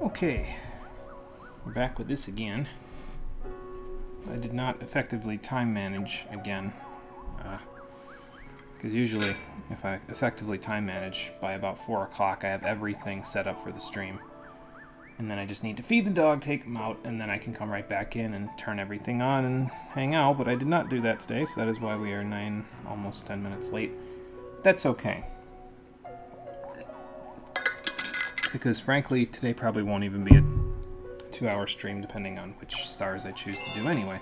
Okay, we're back with this again. I did not effectively time manage again, because usually if I effectively time manage by about 4 o'clock, I have everything set up for the stream. And then I just need to feed the dog, take him out, and then I can come right back in and turn everything on and hang out, but I did not do that today, so that is why we are almost 10 minutes late. That's okay. Because frankly, today probably won't even be a 2-hour stream, depending on which stars I choose to do anyway.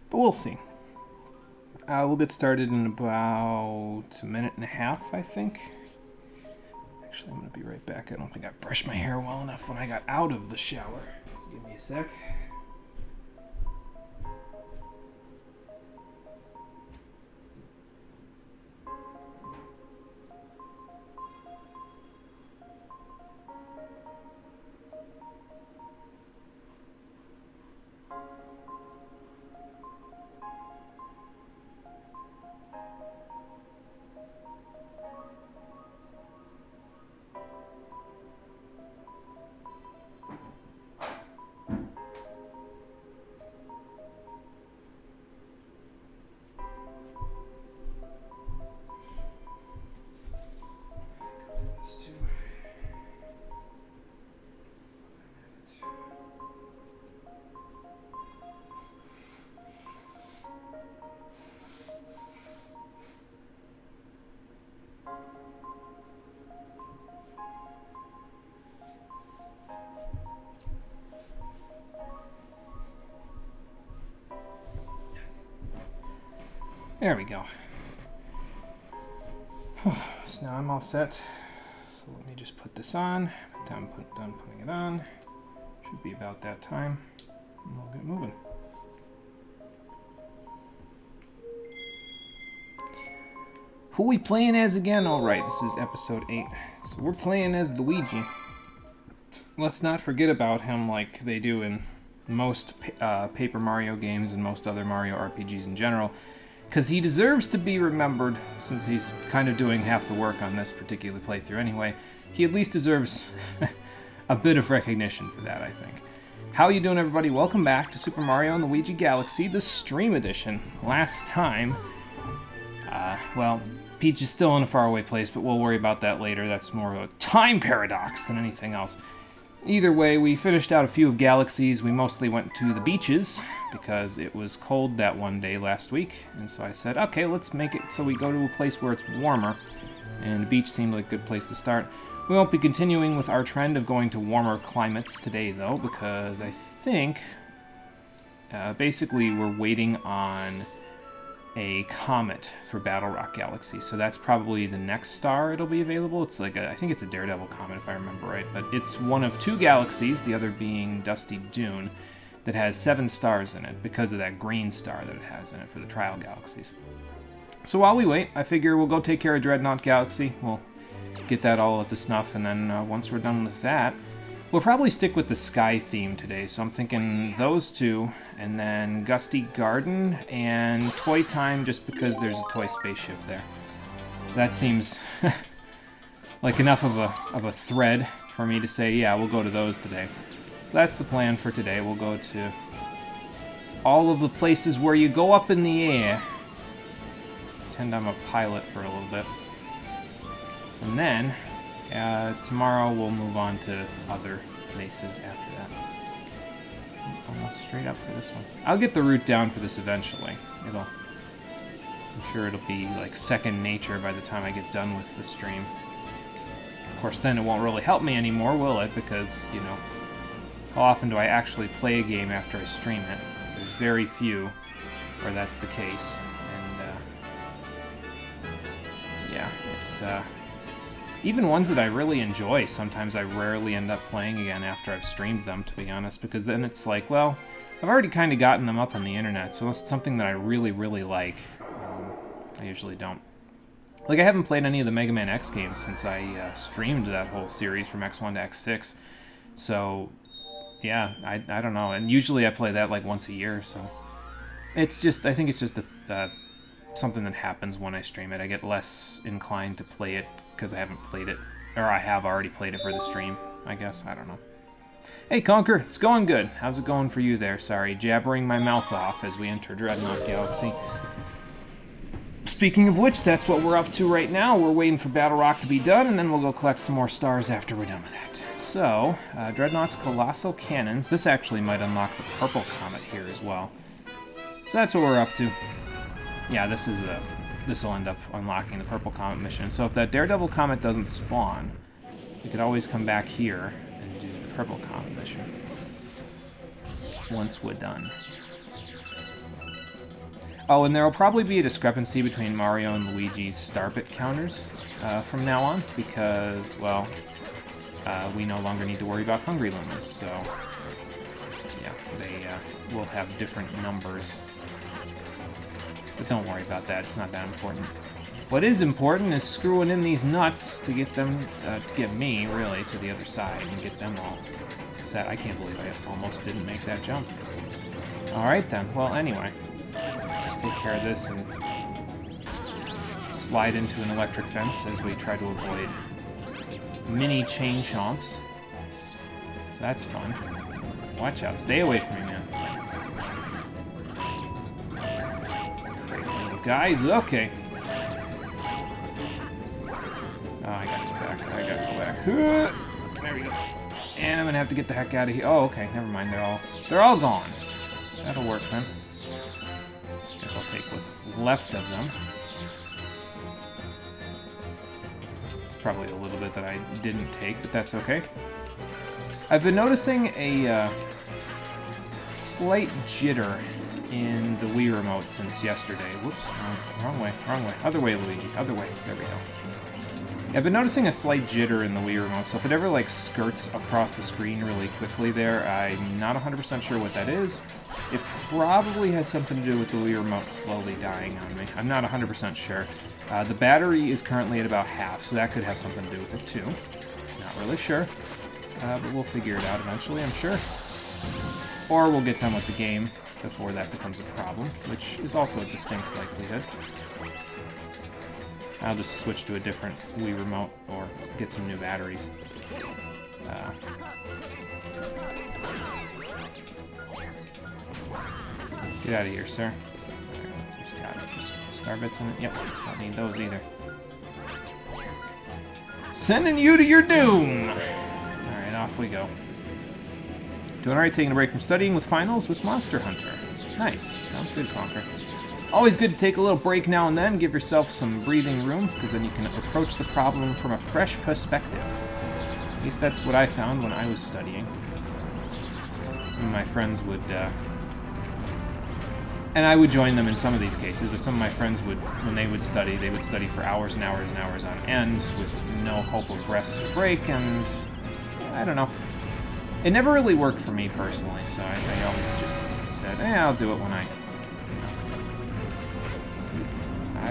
But we'll see. We'll get started in about a minute and a half, I think. Actually, I'm going to be right back. I don't think I brushed my hair well enough when I got out of the shower. Give me a sec. There we go. So now I'm all set. So let me just put this on. Done putting it on. Should be about that time. And we'll get moving. Who we playing as again? Alright, this is episode 8. So we're playing as Luigi. Let's not forget about him like they do in most Paper Mario games and most other Mario RPGs in general. Because he deserves to be remembered, since he's kind of doing half the work on this particular playthrough anyway. He at least deserves a bit of recognition for that, I think. How you doing, everybody? Welcome back to Super Mario and Luigi Galaxy, the Stream Edition. Last time, well, Peach is still in a faraway place, but we'll worry about that later. That's more of a time paradox than anything else. Either way, we finished out a few of Galaxies. We mostly went to the beaches because it was cold that one day last week. And so I said, okay, let's make it so we go to a place where it's warmer. And the beach seemed like a good place to start. We won't be continuing with our trend of going to warmer climates today, though, because I think basically we're waiting on a comet for Battle Rock Galaxy, so that's probably the next star it'll be available. It's like I think it's a Daredevil comet if I remember right, but it's one of 2 galaxies, the other being Dusty Dune, that has 7 stars in it because of that green star that it has in it for the trial galaxies. So while we wait, I figure we'll go take care of Dreadnought Galaxy. We'll get that all up to snuff, and then once we're done with that, we'll probably stick with the sky theme today, so I'm thinking those 2, and then Gusty Garden and Toy Time, just because there's a toy spaceship there. That seems like enough of a thread for me to say, yeah, we'll go to those today. So that's the plan for today. We'll go to all of the places where you go up in the air. Pretend I'm a pilot for a little bit. And then tomorrow we'll move on to other places after that. Almost straight up for this one. I'll get the route down for this eventually. I'm sure it'll be like second nature by the time I get done with the stream. Of course, then it won't really help me anymore, will it? Because, you know, how often do I actually play a game after I stream it? There's very few where that's the case. And, yeah, it's, even ones that I really enjoy, sometimes I rarely end up playing again after I've streamed them, to be honest, because then it's like, well, I've already kind of gotten them up on the internet, so unless it's something that I really, really like, I usually don't. Like, I haven't played any of the Mega Man X games since I streamed that whole series from X1 to X6, so, yeah, I don't know, and usually I play that like once a year, so it's just, I think it's just something that happens when I stream it. I get less inclined to play it because I haven't played it, or I have already played it for the stream, I guess. I don't know. Hey, Conker, it's going good. How's it going for you there? Sorry, jabbering my mouth off as we enter Dreadnought Galaxy. Speaking of which, that's what we're up to right now. We're waiting for Battle Rock to be done, and then we'll go collect some more stars after we're done with that. So, Dreadnought's Colossal Cannons. This actually might unlock the Purple Comet here as well. So that's what we're up to. Yeah, this will end up unlocking the Purple Comet mission. So if that Daredevil Comet doesn't spawn, we could always come back here and do the Purple Comet mission once we're done. Oh, and there will probably be a discrepancy between Mario and Luigi's star bit counters from now on, because, well, we no longer need to worry about Hungry Lumas, so yeah, they will have different numbers. But don't worry about that, it's not that important. What is important is screwing in these nuts to get them, to get me, really, to the other side and get them all set. I can't believe I almost didn't make that jump. Alright then, well anyway, just take care of this and slide into an electric fence as we try to avoid mini chain chomps. So that's fun. Watch out, stay away from me, man. Great little guys, okay. Oh, I gotta go back. There we go. And I'm gonna have to get the heck out of here. Oh, okay, never mind. They're all gone. That'll work then. Guess I'll take what's left of them. It's probably a little bit that I didn't take, but that's okay. I've been noticing a slight jitter in the Wii remote since yesterday. Whoops, wrong way. Other way, Luigi. Other way. There we go. I've been noticing a slight jitter in the Wii remote, so if it ever, like, skirts across the screen really quickly there, I'm not 100% sure what that is. It probably has something to do with the Wii remote slowly dying on me. I'm not 100% sure. The battery is currently at about half, so that could have something to do with it, too. Not really sure, but we'll figure it out eventually, I'm sure. Or we'll get done with the game before that becomes a problem, which is also a distinct likelihood. I'll just switch to a different Wii remote or get some new batteries. Get out of here, sir. What's this got? Star bits in it? Yep, don't need those either. Sending you to your doom! Alright, off we go. Doing alright, taking a break from studying with finals with Monster Hunter. Nice. Sounds good, Conker. Always good to take a little break now and then, give yourself some breathing room, because then you can approach the problem from a fresh perspective. At least that's what I found when I was studying. Some of my friends would, and I would join them in some of these cases, but some of my friends would, when they would study for hours and hours and hours on end, with no hope of rest or break, and I don't know. It never really worked for me personally, so I always just said, I'll do it when I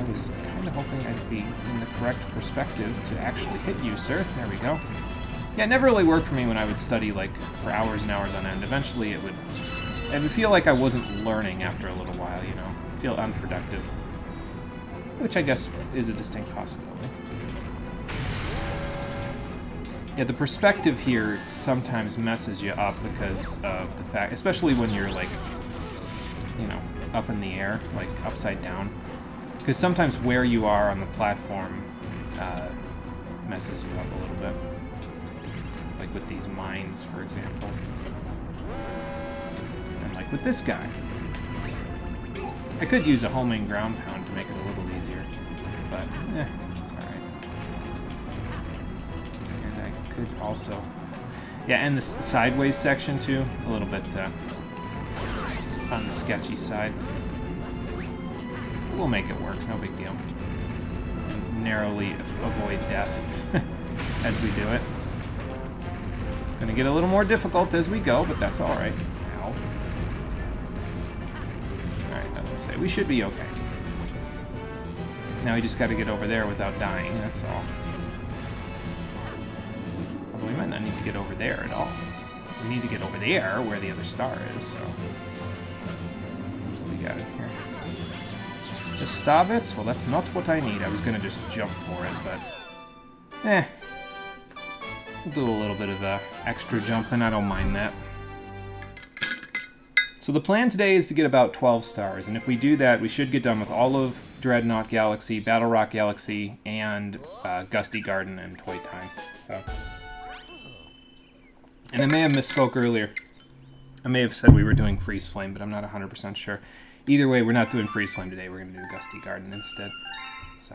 was kind of hoping I'd be in the correct perspective to actually hit you, sir. There we go. Yeah, it never really worked for me when I would study, like, for hours and hours on end. Eventually it would feel like I wasn't learning after a little while, you know. Feel unproductive. Which I guess is a distinct possibility. Yeah, the perspective here sometimes messes you up because of the fact, especially when you're, like, you know, up in the air, like, upside down. Because sometimes where you are on the platform messes you up a little bit. Like with these mines, for example. And like with this guy. I could use a homing ground pound to make it a little easier. But, it's alright. And I could also... Yeah, and the sideways section, too. A little bit on the sketchy side. We'll make it work, no big deal. Narrowly avoid death as we do it. Gonna get a little more difficult as we go, but that's alright. Ow. Alright, I was gonna say, we should be okay. Now we just gotta get over there without dying, that's all. Although we might not need to get over there at all. We need to get over there where the other star is, so... We got it here. The star bits? Well, that's not what I need. I was gonna just jump for it, but... We'll do a little bit of extra jumping. I don't mind that. So the plan today is to get about 12 stars, and if we do that, we should get done with all of Dreadnought Galaxy, Battle Rock Galaxy, and Gusty Garden and Toy Time. So, and I may have misspoke earlier. I may have said we were doing Freeze Flame, but I'm not 100% sure. Either way, we're not doing Freeze Flame today. We're going to do Gusty Garden instead. So,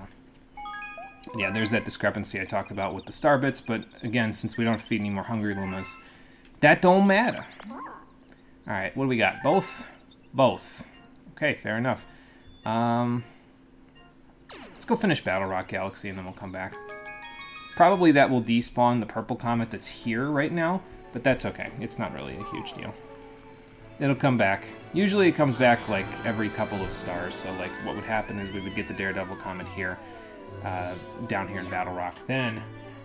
yeah, there's that discrepancy I talked about with the star bits, but again, since we don't have to feed any more Hungry Lumas, that don't matter. Alright, what do we got? Both? Both. Okay, fair enough. Let's go finish Battle Rock Galaxy and then we'll come back. Probably that will despawn the purple comet that's here right now, but that's okay. It's not really a huge deal. It'll come back. Usually it comes back like every couple of stars, so like what would happen is we would get the Daredevil comet here, down here in Battle Rock. Then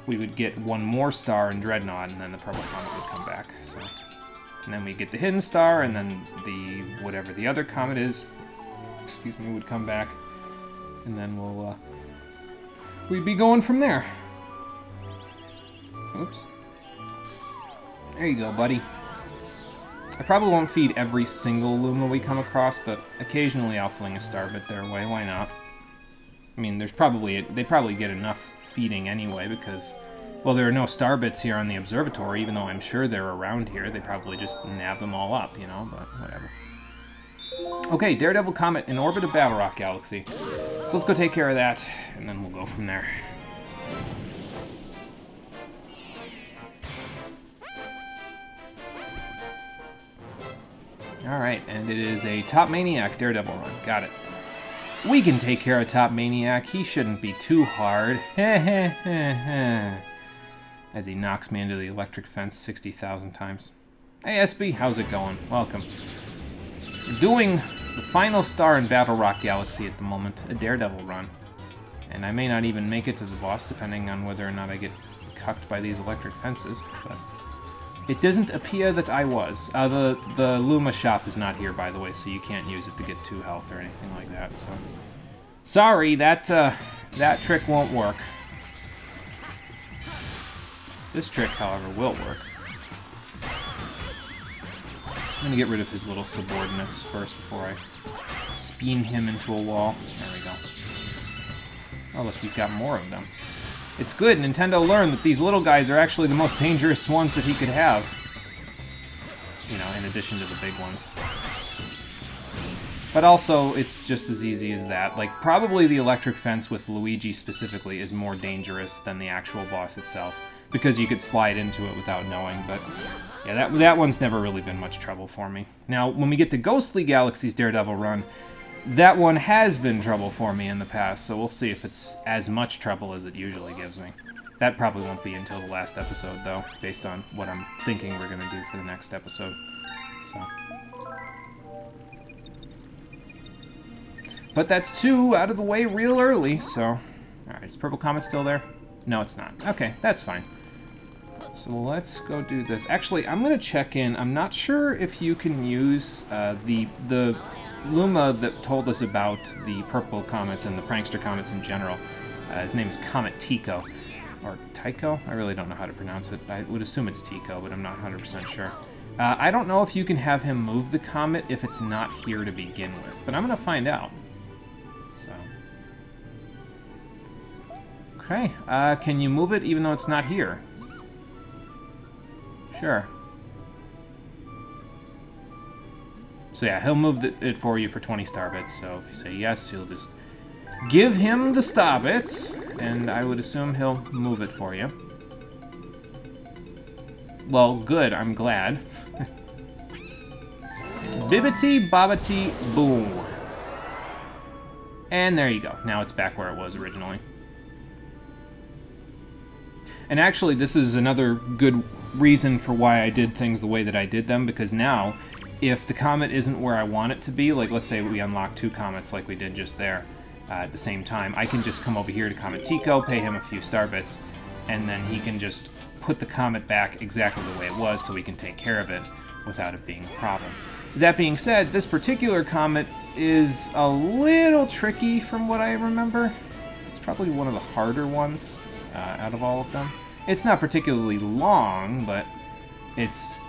we would get one more star in Dreadnought and then the purple comet would come back, so... And then we get the hidden star, and then the whatever the other comet is, excuse me, would come back, and then we'd be going from there. Oops. There you go, buddy. I probably won't feed every single Luma we come across, but occasionally I'll fling a star bit their way. Why not? I mean, they probably get enough feeding anyway because. Well, there are no star bits here on the observatory, even though I'm sure they're around here. They probably just nab them all up, you know, but whatever. Okay, Daredevil Comet in orbit of Battle Rock Galaxy. So let's go take care of that, and then we'll go from there. Alright, and it is a Top Maniac Daredevil run. Got it. We can take care of Top Maniac. He shouldn't be too hard. Heh heh heh heh. As he knocks me into the electric fence 60,000 times. Hey SB, how's it going? Welcome. We're doing the final star in Battle Rock Galaxy at the moment, a Daredevil run. And I may not even make it to the boss, depending on whether or not I get cucked by these electric fences, but it doesn't appear that I was. The Luma shop is not here, by the way, so you can't use it to get 2 health or anything like that, so... Sorry, that trick won't work. This trick, however, will work. I'm going to get rid of his little subordinates first before I spin him into a wall. There we go. Oh, look, he's got more of them. It's good. Nintendo learned that these little guys are actually the most dangerous ones that he could have. You know, in addition to the big ones. But also, it's just as easy as that. Like, probably the electric fence with Luigi specifically is more dangerous than the actual boss itself. Because you could slide into it without knowing, but yeah, that one's never really been much trouble for me. Now, when we get to Ghostly Galaxy's Daredevil run, that one has been trouble for me in the past, so we'll see if it's as much trouble as it usually gives me. That probably won't be until the last episode, though, based on what I'm thinking we're going to do for the next episode. So. But that's 2 out of the way real early, so... Alright, is Purple Comet still there? No, it's not. Okay, that's fine. So let's go do this. Actually, I'm going to check in. I'm not sure if you can use the Luma that told us about the purple comets and the prankster comets in general. His name is Comet Tico. Or Tycho? I really don't know how to pronounce it. I would assume it's Tico, but I'm not 100% sure. I don't know if you can have him move the comet if it's not here to begin with, but I'm going to find out. So. Okay, can you move it even though it's not here? Sure. So yeah, he'll move it for you for 20 star bits, so if you say yes, you'll just give him the star bits, and I would assume he'll move it for you. Well, good, I'm glad. Bibbity bobbity boom. And there you go. Now it's back where it was originally. And actually, this is another good reason for why I did things the way that I did them, because now, if the comet isn't where I want it to be, like let's say we unlock 2 comets like we did just there at the same time, I can just come over here to Comet Tico, pay him a few star bits, and then he can just put the comet back exactly the way it was so we can take care of it without it being a problem. That being said, this particular comet is a little tricky from what I remember. It's probably one of the harder ones out of all of them. It's not particularly long, but it's...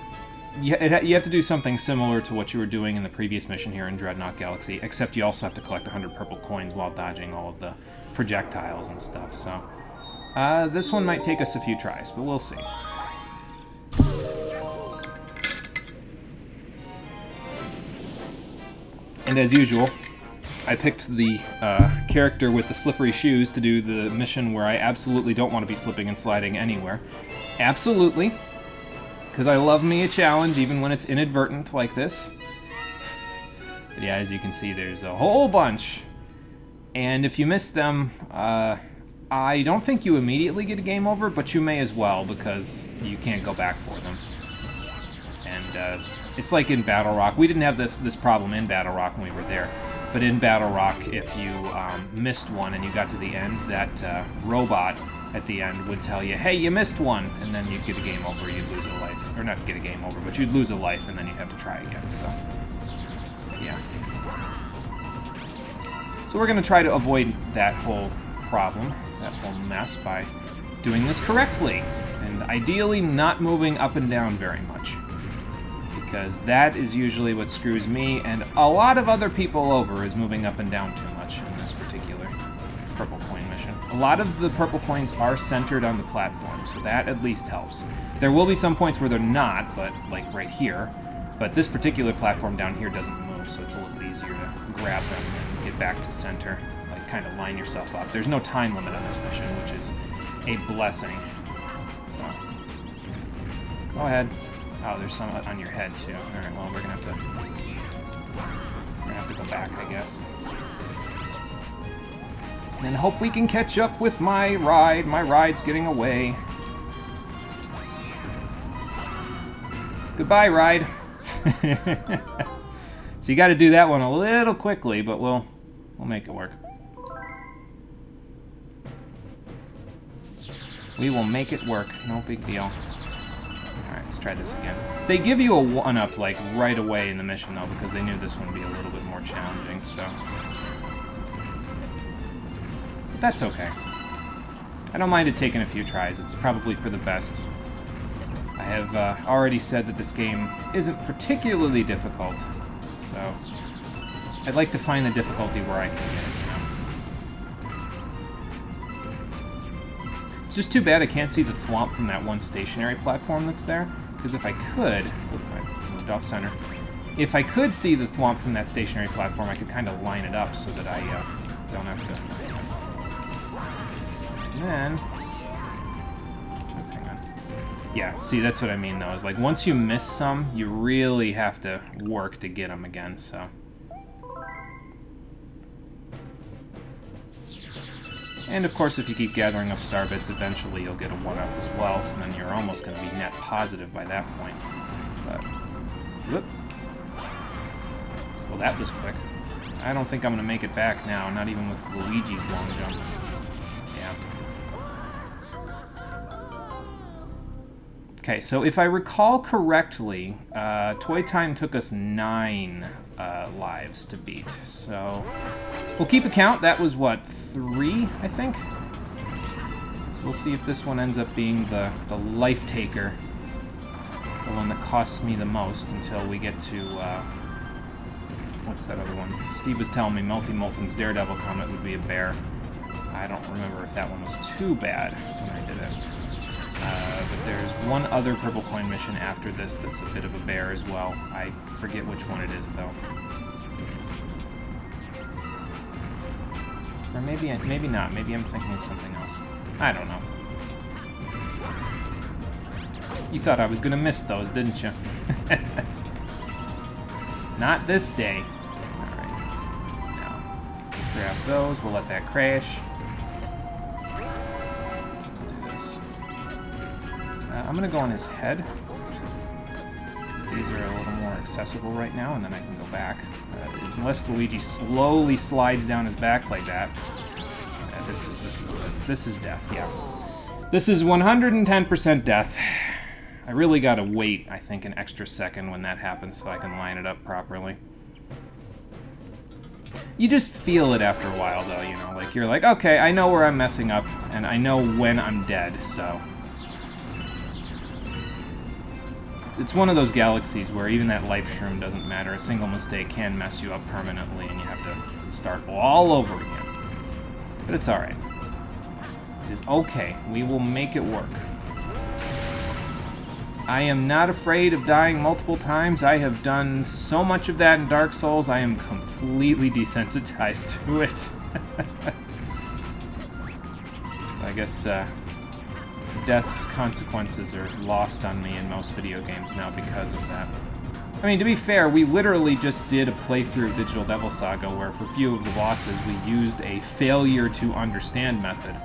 You have to do something similar to what you were doing in the previous mission here in Dreadnought Galaxy, except you also have to collect 100 purple coins while dodging all of the projectiles and stuff, so... this one might take us a few tries, but we'll see. And as usual, I picked the character with the slippery shoes to do the mission where I absolutely don't want to be slipping and sliding anywhere. Absolutely. Because I love me a challenge, even when it's inadvertent like this. But yeah, as you can see, there's a whole bunch. And if you miss them, I don't think you immediately get a game over, but you may as well, because you can't go back for them. And it's like in Battle Rock. We didn't have this problem in Battle Rock when we were there. But in Battle Rock, if you missed one and you got to the end, that robot at the end would tell you, hey, you missed one, and then you'd get a game over, you'd lose a life. Or not get a game over, but you'd lose a life, and then you'd have to try again, so... yeah. So we're going to try to avoid that whole problem, that whole mess, by doing this correctly. And ideally not moving up and down very much. Because that is usually what screws me and a lot of other people over, is moving up and down too much in this particular purple coin mission. A lot of the purple coins are centered on the platform, so that at least helps. There will be some points where they're not, but like right here. But this particular platform down here doesn't move, so it's a little easier to grab them and get back to center. Like, kind of line yourself up. There's no time limit on this mission, which is a blessing. So, go ahead. Oh, there's some on your head, too. Alright, well, we're gonna have to go back, I guess. And hope we can catch up with my ride. My ride's getting away. Goodbye, ride. So you gotta do that one a little quickly, but we'll make it work. We will make it work. No big deal. Alright, let's try this again. They give you a 1-up, like, right away in the mission, though, because they knew this one would be a little bit more challenging, so... But that's okay. I don't mind it taking a few tries. It's probably for the best. I have already said that this game isn't particularly difficult, so... I'd like to find the difficulty where I can get it, you know? It's just too bad I can't see the thwomp from that one stationary platform that's there, because if I could... Oop, I moved off center. If I could see the thwomp from that stationary platform, I could kind of line it up so that I don't have to... And then... Hang on. Yeah, see, that's what I mean, though, is like, once you miss some, you really have to work to get them again, so... And of course, if you keep gathering up star bits, eventually you'll get a 1-up as well, so then you're almost going to be net positive by that point. But, whoop. Well, that was quick. I don't think I'm going to make it back now, not even with Luigi's long jump. Yeah. Okay, so if I recall correctly, Toy Time took us 9 lives to beat, so we'll keep a count. That was, what, 3, I think? So we'll see if this one ends up being the life taker, the one that costs me the most, until we get to, what's that other one? Steve was telling me Multi-Molten's Daredevil Comet would be a bear. I don't remember if that one was too bad when I did it. But there's one other purple coin mission after this that's a bit of a bear as well. I forget which one it is, though. Or maybe not. Maybe I'm thinking of something else. I don't know. You thought I was gonna miss those, didn't you? Not this day. Alright. Now, grab those. We'll let that crash. I'm going to go on his head. These are a little more accessible right now, and then I can go back. Unless Luigi slowly slides down his back like that. This is death, yeah. This is 110% death. I really got to wait, I think, an extra second when that happens so I can line it up properly. You just feel it after a while, though, you know? Like, you're like, okay, I know where I'm messing up, and I know when I'm dead, so... it's one of those galaxies where even that life shroom doesn't matter. A single mistake can mess you up permanently, and you have to start all over again. But it's alright. It is okay. We will make it work. I am not afraid of dying multiple times. I have done so much of that in Dark Souls, I am completely desensitized to it. So I guess death's consequences are lost on me in most video games now because of that. I mean, to be fair, we literally just did a playthrough of Digital Devil Saga where for a few of the bosses we used a failure to understand method,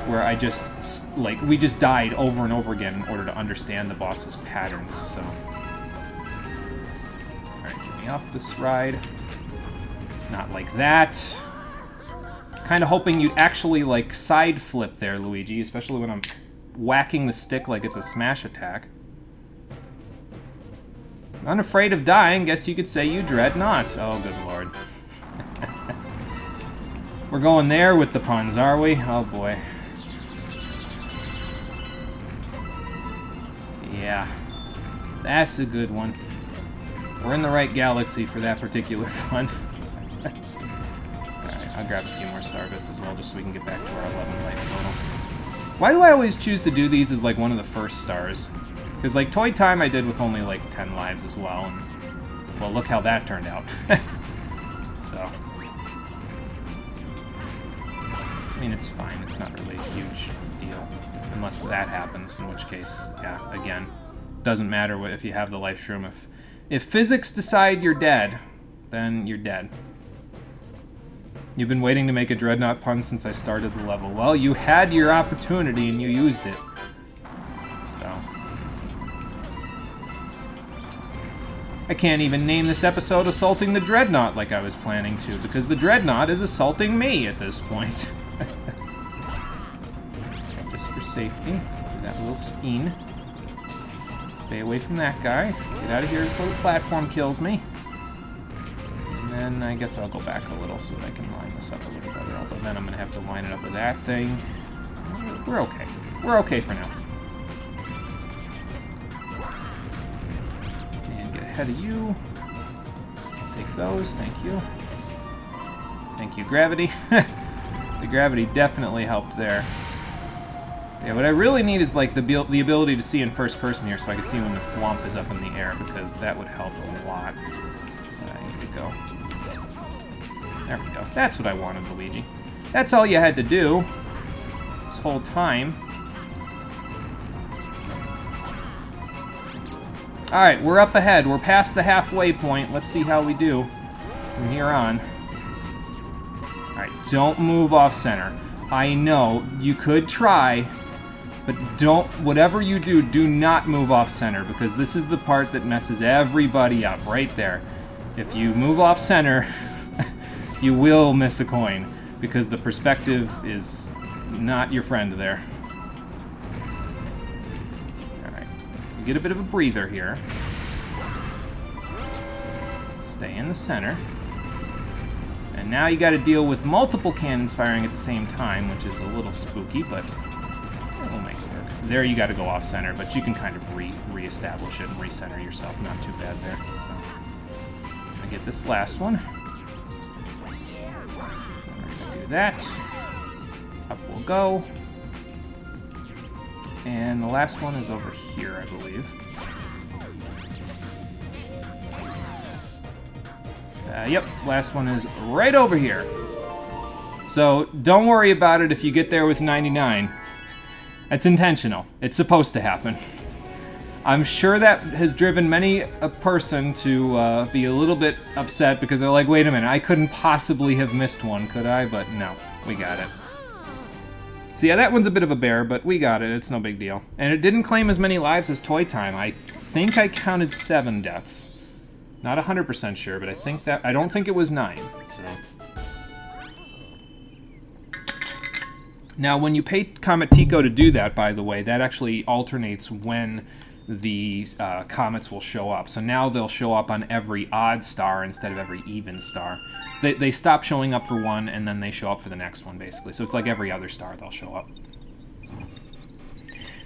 where I just, like, we just died over and over again in order to understand the boss's patterns, so. Alright, get me off this ride. Not like that. Kind of hoping you'd actually, like, side flip there, Luigi, especially when I'm whacking the stick like it's a smash attack. Unafraid of dying, guess you could say you dread not. Oh, good lord. We're going there with the puns, are we? Oh, boy. Yeah. That's a good one. We're in the right galaxy for that particular one. Alright, I'll grab a few more star bits as well, just so we can get back to our 11 life total. Why do I always choose to do these as, like, one of the first stars? Because, like, Toy Time I did with only, like, 10 lives as well, and, well, look how that turned out. So. I mean, it's fine. It's not really a huge deal. Unless that happens, in which case, yeah, again, doesn't matter if you have the life shroom. If physics decide you're dead, then you're dead. You've been waiting to make a Dreadnought pun since I started the level. Well, you had your opportunity and you used it. So. I can't even name this episode Assaulting the Dreadnought like I was planning to, because the Dreadnought is assaulting me at this point. Just for safety, do that little spin. Stay away from that guy. Get out of here before the platform kills me. And then I guess I'll go back a little so that I can line this up a little better. Although then I'm going to have to line it up with that thing. We're okay. We're okay for now. And get ahead of you. Take those. Thank you. Thank you, gravity. The gravity definitely helped there. Yeah, what I really need is like the ability to see in first person here so I can see when the thwomp is up in the air, because that would help a lot. But I need to go. There we go. That's what I wanted, Luigi. That's all you had to do this whole time. Alright, we're up ahead. We're past the halfway point. Let's see how we do from here on. Alright, don't move off center. I know, you could try, but don't, whatever you do, do not move off center, because this is the part that messes everybody up, right there. If you move off center, you will miss a coin, because the perspective is not your friend there. Alright, you get a bit of a breather here. Stay in the center. And now you gotta deal with multiple cannons firing at the same time, which is a little spooky, but we'll make it work. There you gotta go off center, but you can kind of re-establish it and recenter yourself. Not too bad there. So I get this last one. Do that. Up we'll go. And the last one is over here, I believe. Yep, last one is right over here. So don't worry about it if you get there with 99. That's intentional. It's supposed to happen. I'm sure that has driven many a person to be a little bit upset because they're like, wait a minute, I couldn't possibly have missed one, could I? But no, we got it. So yeah, that one's a bit of a bear, but we got it. It's no big deal. And it didn't claim as many lives as Toy Time. I think I counted 7 deaths. Not 100% sure, but I don't think it was 9. So. Now, when you pay Comet Tico to do that, by the way, that actually alternates when the comets will show up. So now they'll show up on every odd star instead of every even star. They stop showing up for one, and then they show up for the next one, basically. So it's like every other star they'll show up.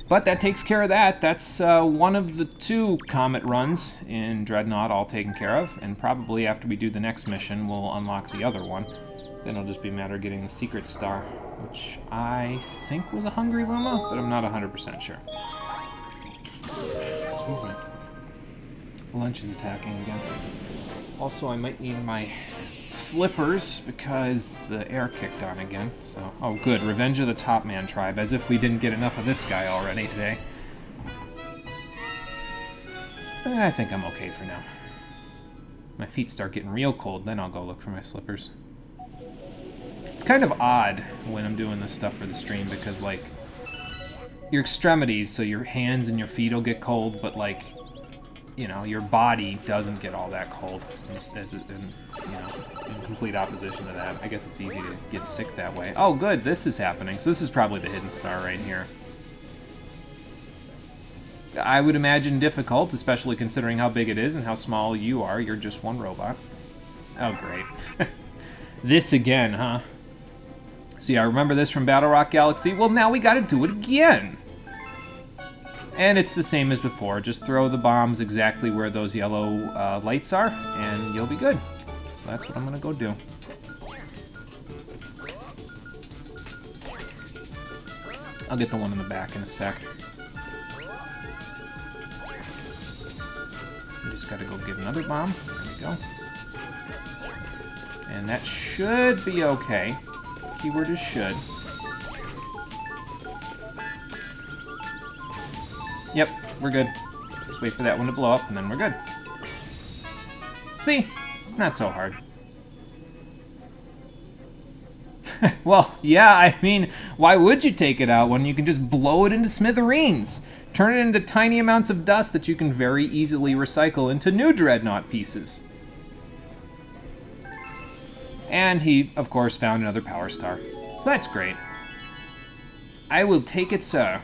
But that takes care of that. That's one of the 2 comet runs in Dreadnought all taken care of. And probably after we do the next mission, we'll unlock the other one. Then it'll just be a matter of getting the secret star, which I think was a Hungry Luma, but I'm not 100% sure. Excuse me. Lunch is attacking again. Also, I might need my slippers because the air kicked on again. So, oh good, Revenge of the Top Man Tribe, as if we didn't get enough of this guy already today. I think I'm okay for now. My feet start getting real cold, then I'll go look for my slippers. It's kind of odd when I'm doing this stuff for the stream because, like, your extremities, so your hands and your feet will get cold, but, like, you know, your body doesn't get all that cold, in complete opposition to that. I guess it's easy to get sick that way. Oh, good, this is happening. So this is probably the hidden star right here. I would imagine difficult, especially considering how big it is and how small you are. You're just one robot. Oh, great. This again, huh? See, I remember this from Battle Rock Galaxy. Well, now we gotta do it again. And it's the same as before. Just throw the bombs exactly where those yellow lights are, and you'll be good. So that's what I'm gonna go do. I'll get the one in the back in a sec. We just gotta go get another bomb. There we go. And that should be okay. Keyword is should. Yep, we're good. Just wait for that one to blow up, and then we're good. See? Not so hard. Well, yeah, I mean, why would you take it out when you can just blow it into smithereens? Turn it into tiny amounts of dust that you can very easily recycle into new Dreadnought pieces. And he, of course, found another power star. So that's great. I will take it, sir.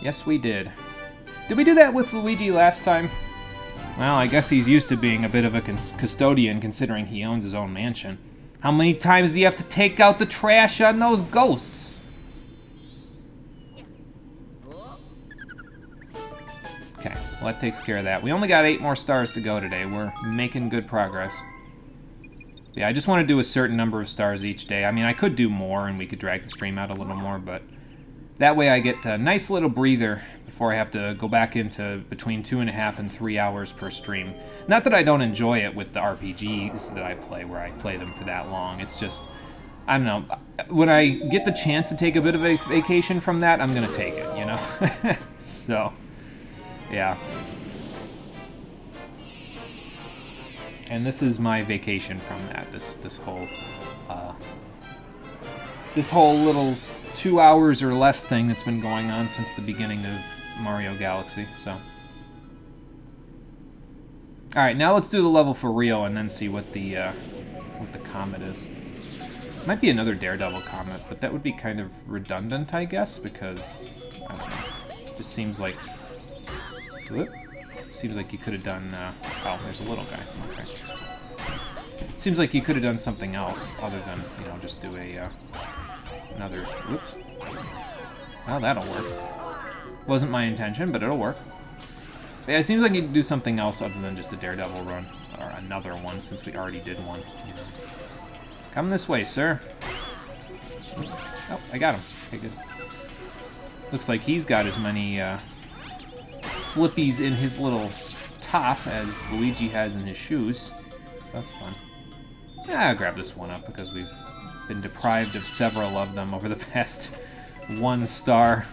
Yes, we did. Did we do that with Luigi last time? Well, I guess he's used to being a bit of a custodian, considering he owns his own mansion. How many times do you have to take out the trash on those ghosts? Okay, well, that takes care of that. We only got 8 more stars to go today. We're making good progress. Yeah, I just want to do a certain number of stars each day. I mean, I could do more, and we could drag the stream out a little more, but that way I get a nice little breather before I have to go back into between 2.5 and 3 hours per stream. Not that I don't enjoy it with the RPGs that I play, where I play them for that long. It's just, I don't know. When I get the chance to take a bit of a vacation from that, I'm going to take it, you know? So, yeah. And this is my vacation from that. This whole little 2 hours or less thing that's been going on since the beginning of Mario Galaxy. So, all right, now let's do the level for real and then see what the comet is. Might be another Daredevil comet, but that would be kind of redundant, I guess, because I don't know. It just seems like. Seems like you could have done. Oh, there's a little guy. Okay. Seems like you could have done something else other than, you know, just do a another. Whoops. Well, that'll work. Wasn't my intention, but it'll work. But yeah, it seems like you could do something else other than just a Daredevil run, or another one, since we already did one. You know. Come this way, sir. Oh, I got him. Okay, good. Looks like he's got as many slippies in his little top as Luigi has in his shoes. So that's fun. Yeah, I'll grab this one up because we've been deprived of several of them over the past 1 star.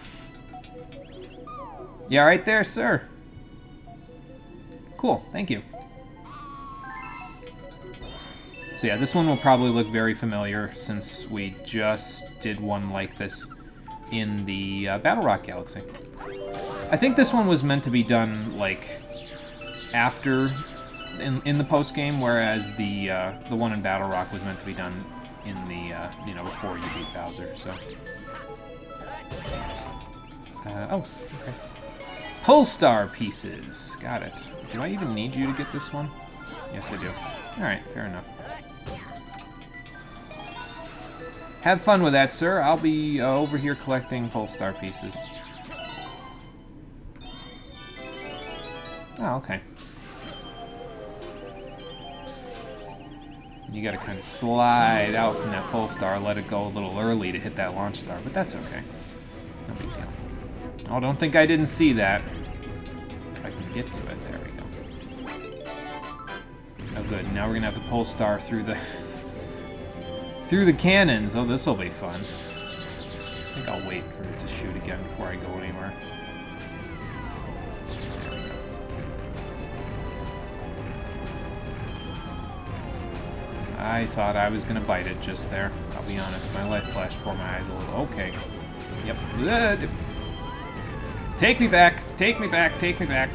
Yeah, right there, sir. Cool, thank you. So yeah, this one will probably look very familiar since we just did one like this in the Battle Rock Galaxy. I think this one was meant to be done, like, after, in the post-game, whereas the one in Battle Rock was meant to be done in the, you know, before you beat Bowser, so. Oh, okay. Pull star pieces. Got it. Do I even need you to get this one? Yes, I do. Alright, fair enough. Have fun with that, sir. I'll be over here collecting pull star pieces. Oh, okay. You gotta kind of slide out from that pole star, let it go a little early to hit that launch star, but that's okay. No big deal. Oh, don't think I didn't see that. If I can get to it, there we go. Oh, good. Now we're gonna have the pole star through the through the cannons. Oh, this will be fun. I think I'll wait for it to shoot again before I go anywhere. I thought I was gonna bite it just there. I'll be honest, my life flashed before my eyes a little. Okay. Yep. Take me back! Take me back! Take me back!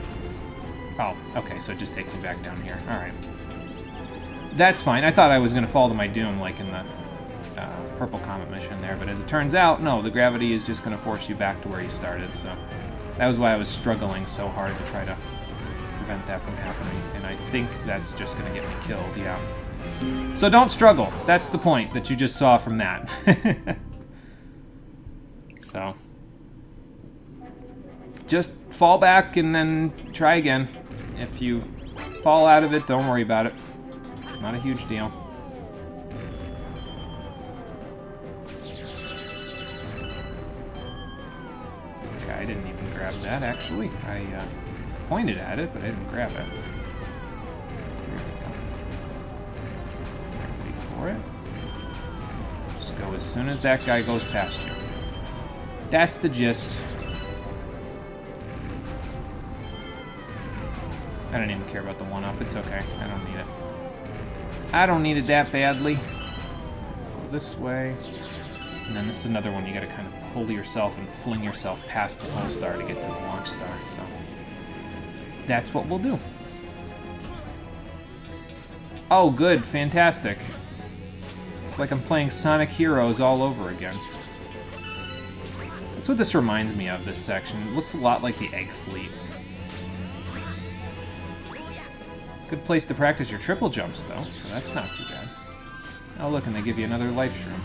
Oh, okay, so it just takes me back down here. Alright. That's fine. I thought I was gonna fall to my doom like in the Purple Comet mission there, but as it turns out, no, the gravity is just gonna force you back to where you started, so that was why I was struggling so hard to try to prevent that from happening, and I think that's just gonna get me killed, yeah. So don't struggle. That's the point that you just saw from that. So just fall back and then try again. If you fall out of it, don't worry about it. It's not a huge deal. Okay, I didn't even grab that, actually. I pointed at it, but I didn't grab it. It. Just go as soon as that guy goes past you. That's the gist. I don't even care about the 1-up. It's okay. I don't need it. I don't need it that badly. Go this way. And then this is another one you gotta kind of pull yourself and fling yourself past the pole star to get to the launch star. So that's what we'll do. Oh, good. Fantastic. It's like I'm playing Sonic Heroes all over again. That's what this reminds me of, this section. It looks a lot like the Egg Fleet. Good place to practice your triple jumps, though, so that's not too bad. Oh, look, and they give you another life shroom.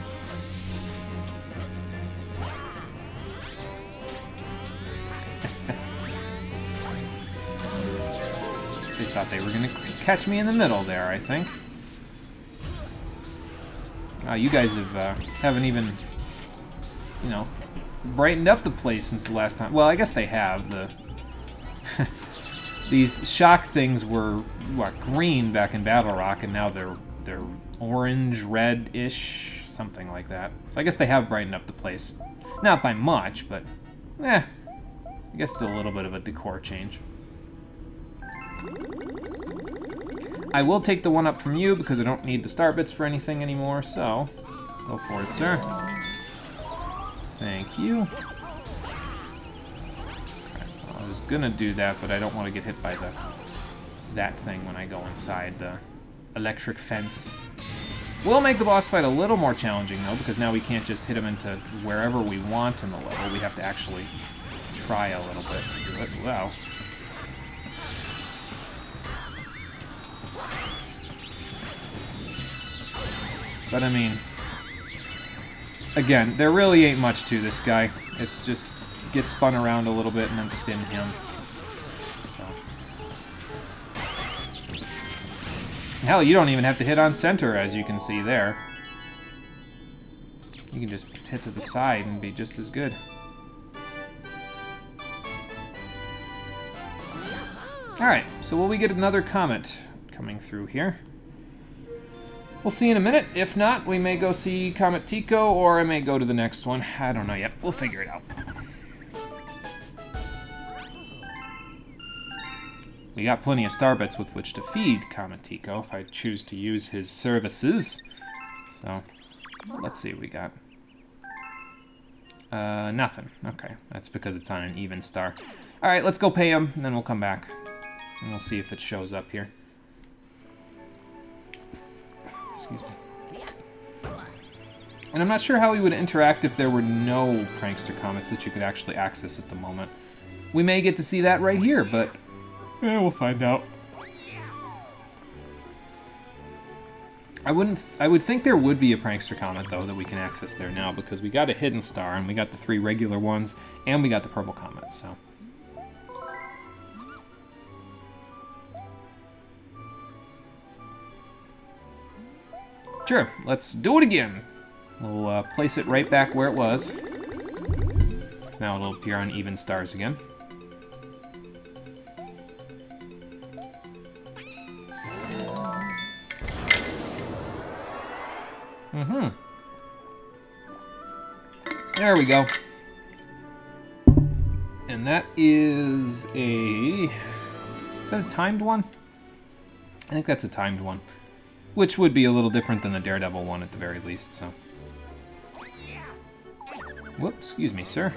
They thought they were going to catch me in the middle there, I think. You guys haven't even, you know, brightened up the place since the last time. Well, I guess they have. These shock things were, what, green back in Battle Rock, and now they're orange, red-ish, something like that. So I guess they have brightened up the place. Not by much, but, I guess still a little bit of a decor change. I will take the 1-up from you because I don't need the star bits for anything anymore, so go for it, sir. Thank you. Okay, well, I was gonna do that, but I don't want to get hit by that thing when I go inside the electric fence. We'll make the boss fight a little more challenging, though, because now we can't just hit him into wherever we want in the level. We have to actually try a little bit to do it. Wow. But I mean, again, there really ain't much to this guy. It's just get spun around a little bit and then spin him. So. Hell, you don't even have to hit on center, as you can see there. You can just hit to the side and be just as good. Alright, so will we get another comet coming through here? We'll see in a minute. If not, we may go see Comet Tico, or I may go to the next one. I don't know yet. We'll figure it out. We got plenty of star bits with which to feed Comet Tico if I choose to use his services. So, let's see what we got. Nothing. Okay, that's because it's on an even star. Alright, let's go pay him, and then we'll come back. And we'll see if it shows up here. Excuse me. And I'm not sure how we would interact if there were no Prankster Comets that you could actually access at the moment. We may get to see that right here, but we'll find out. I would think there would be a Prankster Comet, though, that we can access there now, because we got a Hidden Star, and we got the 3 regular ones, and we got the Purple Comet, so. Sure, let's do it again. We'll place it right back where it was. So now it'll appear on even stars again. There we go. And that is a... Is that a timed one? I think that's a timed one. Which would be a little different than the Daredevil one at the very least, so... Whoops, excuse me, sir.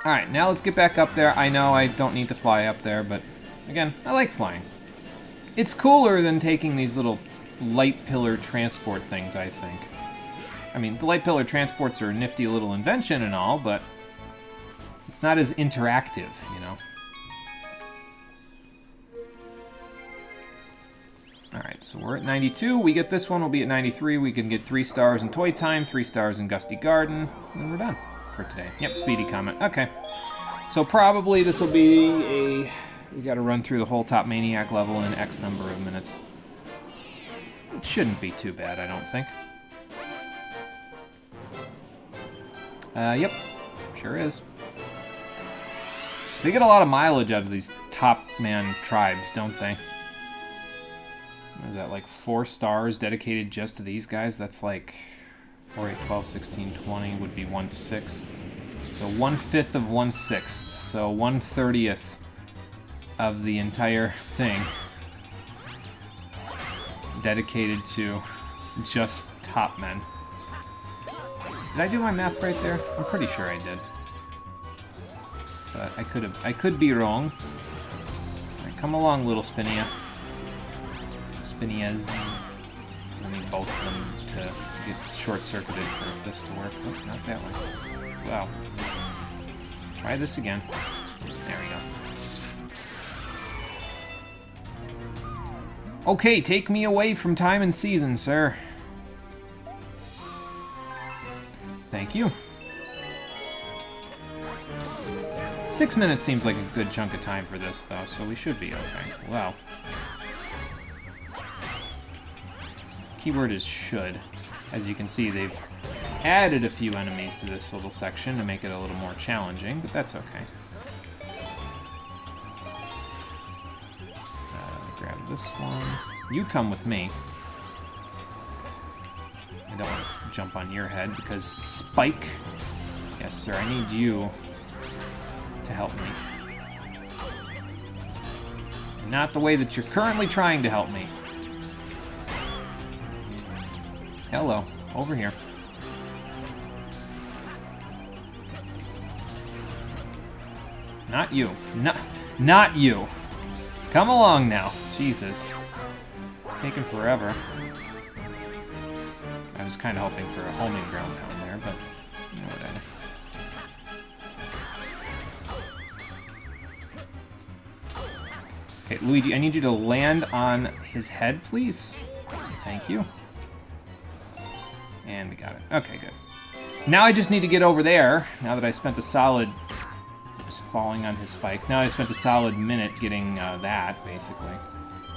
Alright, now let's get back up there. I know I don't need to fly up there, but again, I like flying. It's cooler than taking these little light pillar transport things, I think. I mean, the light pillar transports are a nifty little invention and all, but it's not as interactive, you know? Alright, so we're at 92. We get this one, we'll be at 93. We can get 3 stars in Toy Time, 3 stars in Gusty Garden, and we're done for today. Yep, Speedy Comet. Okay. So probably this will be a... We gotta run through the whole Top Maniac level in X number of minutes. It shouldn't be too bad, I don't think. Yep. Sure is. They get a lot of mileage out of these Top Man tribes, don't they? What is that, like 4 stars dedicated just to these guys? That's like 4, 8, 12, 16, 20 would be 1/6. So 1/5 of 1/6. So 1/30th of the entire thing dedicated to just top men. Did I do my math right there? I'm pretty sure I did. But I could be wrong. Right, come along, little Spinia. Spinias. I need both of them to get short-circuited for this to work. Oh, not that one. Wow. Try this again. There we go. Okay, take me away from time and season, sir. Thank you. 6 minutes seems like a good chunk of time for this, though, so we should be okay. Wow. Keyword is should. As you can see, they've added a few enemies to this little section to make it a little more challenging, but that's okay. Grab this one. You come with me. I don't want to jump on your head because Spike. Yes, sir, I need you to help me. Not the way that you're currently trying to help me. Hello, over here. Not you. Not you. Come along now. Jesus. Taking forever. I was kind of hoping for a homing ground down there, but you know, whatever. Okay, Luigi, I need you to land on his head, please. Thank you. And we got it. Okay, good. Now I just need to get over there, now that I spent a solid... Just falling on his spike. Now I spent a solid minute getting that, basically.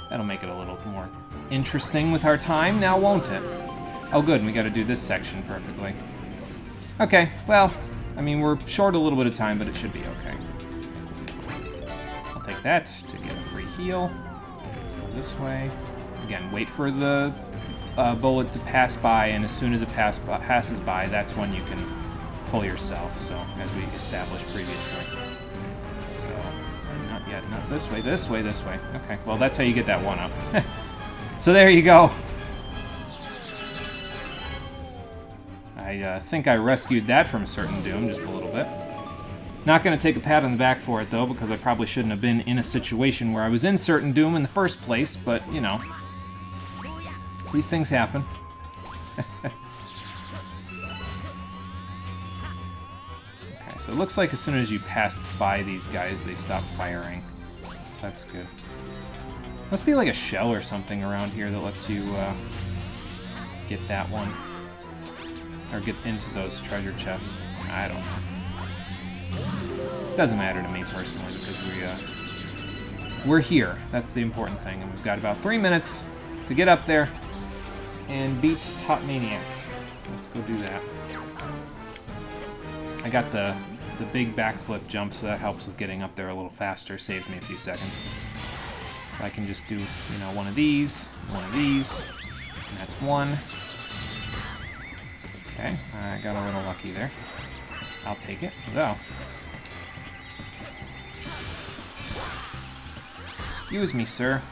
That'll make it a little more interesting with our time, now won't it? Oh good, we gotta do this section perfectly. Okay, well, I mean, we're short a little bit of time, but it should be okay. I'll take that to get a free heal. Let's go this way. Again, wait for the bullet to pass by, and as soon as it passes by, that's when you can pull yourself, so, as we established previously. So, not yet, not this way, this way, this way. Okay, well, that's how you get that one up. So there you go. I think I rescued that from certain doom just a little bit. Not going to take a pat on the back for it, though, because I probably shouldn't have been in a situation where I was in certain doom in the first place, but, you know, these things happen. Okay, so it looks like as soon as you pass by these guys, they stop firing. So that's good. Must be like a shell or something around here that lets you get that one. Or get into those treasure chests. I don't know. Doesn't matter to me personally because we're here. That's the important thing, and we've got about 3 minutes to get up there and beat Top Maniac. So let's go do that. I got the big backflip jump, so that helps with getting up there a little faster. Saves me a few seconds. So I can just do, you know, one of these, and that's one. Okay, I got a little lucky there. I'll take it, though. Excuse me, sir.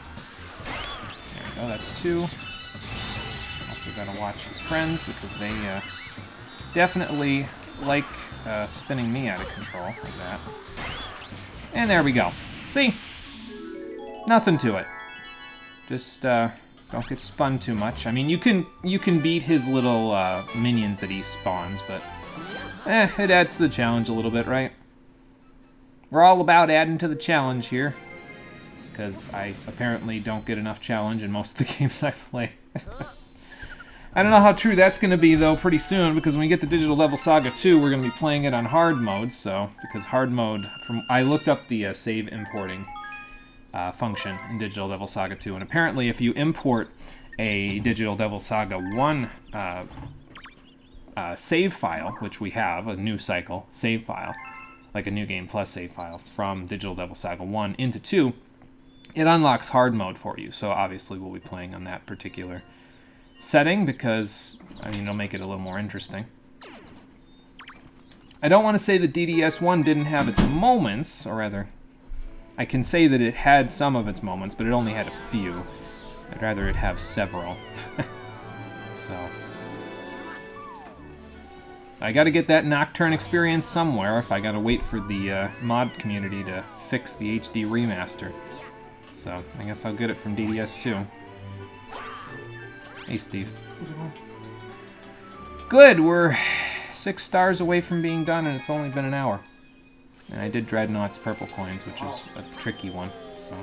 There we go, that's two. Also gotta watch his friends, because they definitely like spinning me out of control like that. And there we go. See? Nothing to it. Just don't get spun too much. I mean, you can beat his little minions that he spawns, but it adds to the challenge a little bit, right? We're all about adding to the challenge here, because I apparently don't get enough challenge in most of the games I play. I don't know how true that's going to be, though, pretty soon, because when we get to Digital Devil Saga 2, we're going to be playing it on hard mode, so, because hard mode, I looked up the save importing function in Digital Devil Saga 2, and apparently if you import a Digital Devil Saga 1 save file, which we have, a new cycle save file, like a New Game Plus save file from Digital Devil Saga 1 into 2, it unlocks hard mode for you, so obviously we'll be playing on that particular setting, because, I mean, it'll make it a little more interesting. I don't want to say that DDS1 didn't have its moments, or rather, I can say that it had some of its moments, but it only had a few. I'd rather it have several. So, I gotta get that Nocturne experience somewhere if I gotta wait for the mod community to fix the HD remaster. So, I guess I'll get it from DDS2. Hey, Steve. Good, we're 6 stars away from being done, and it's only been an hour. And I did Dreadnought's purple coins, which is a tricky one, so.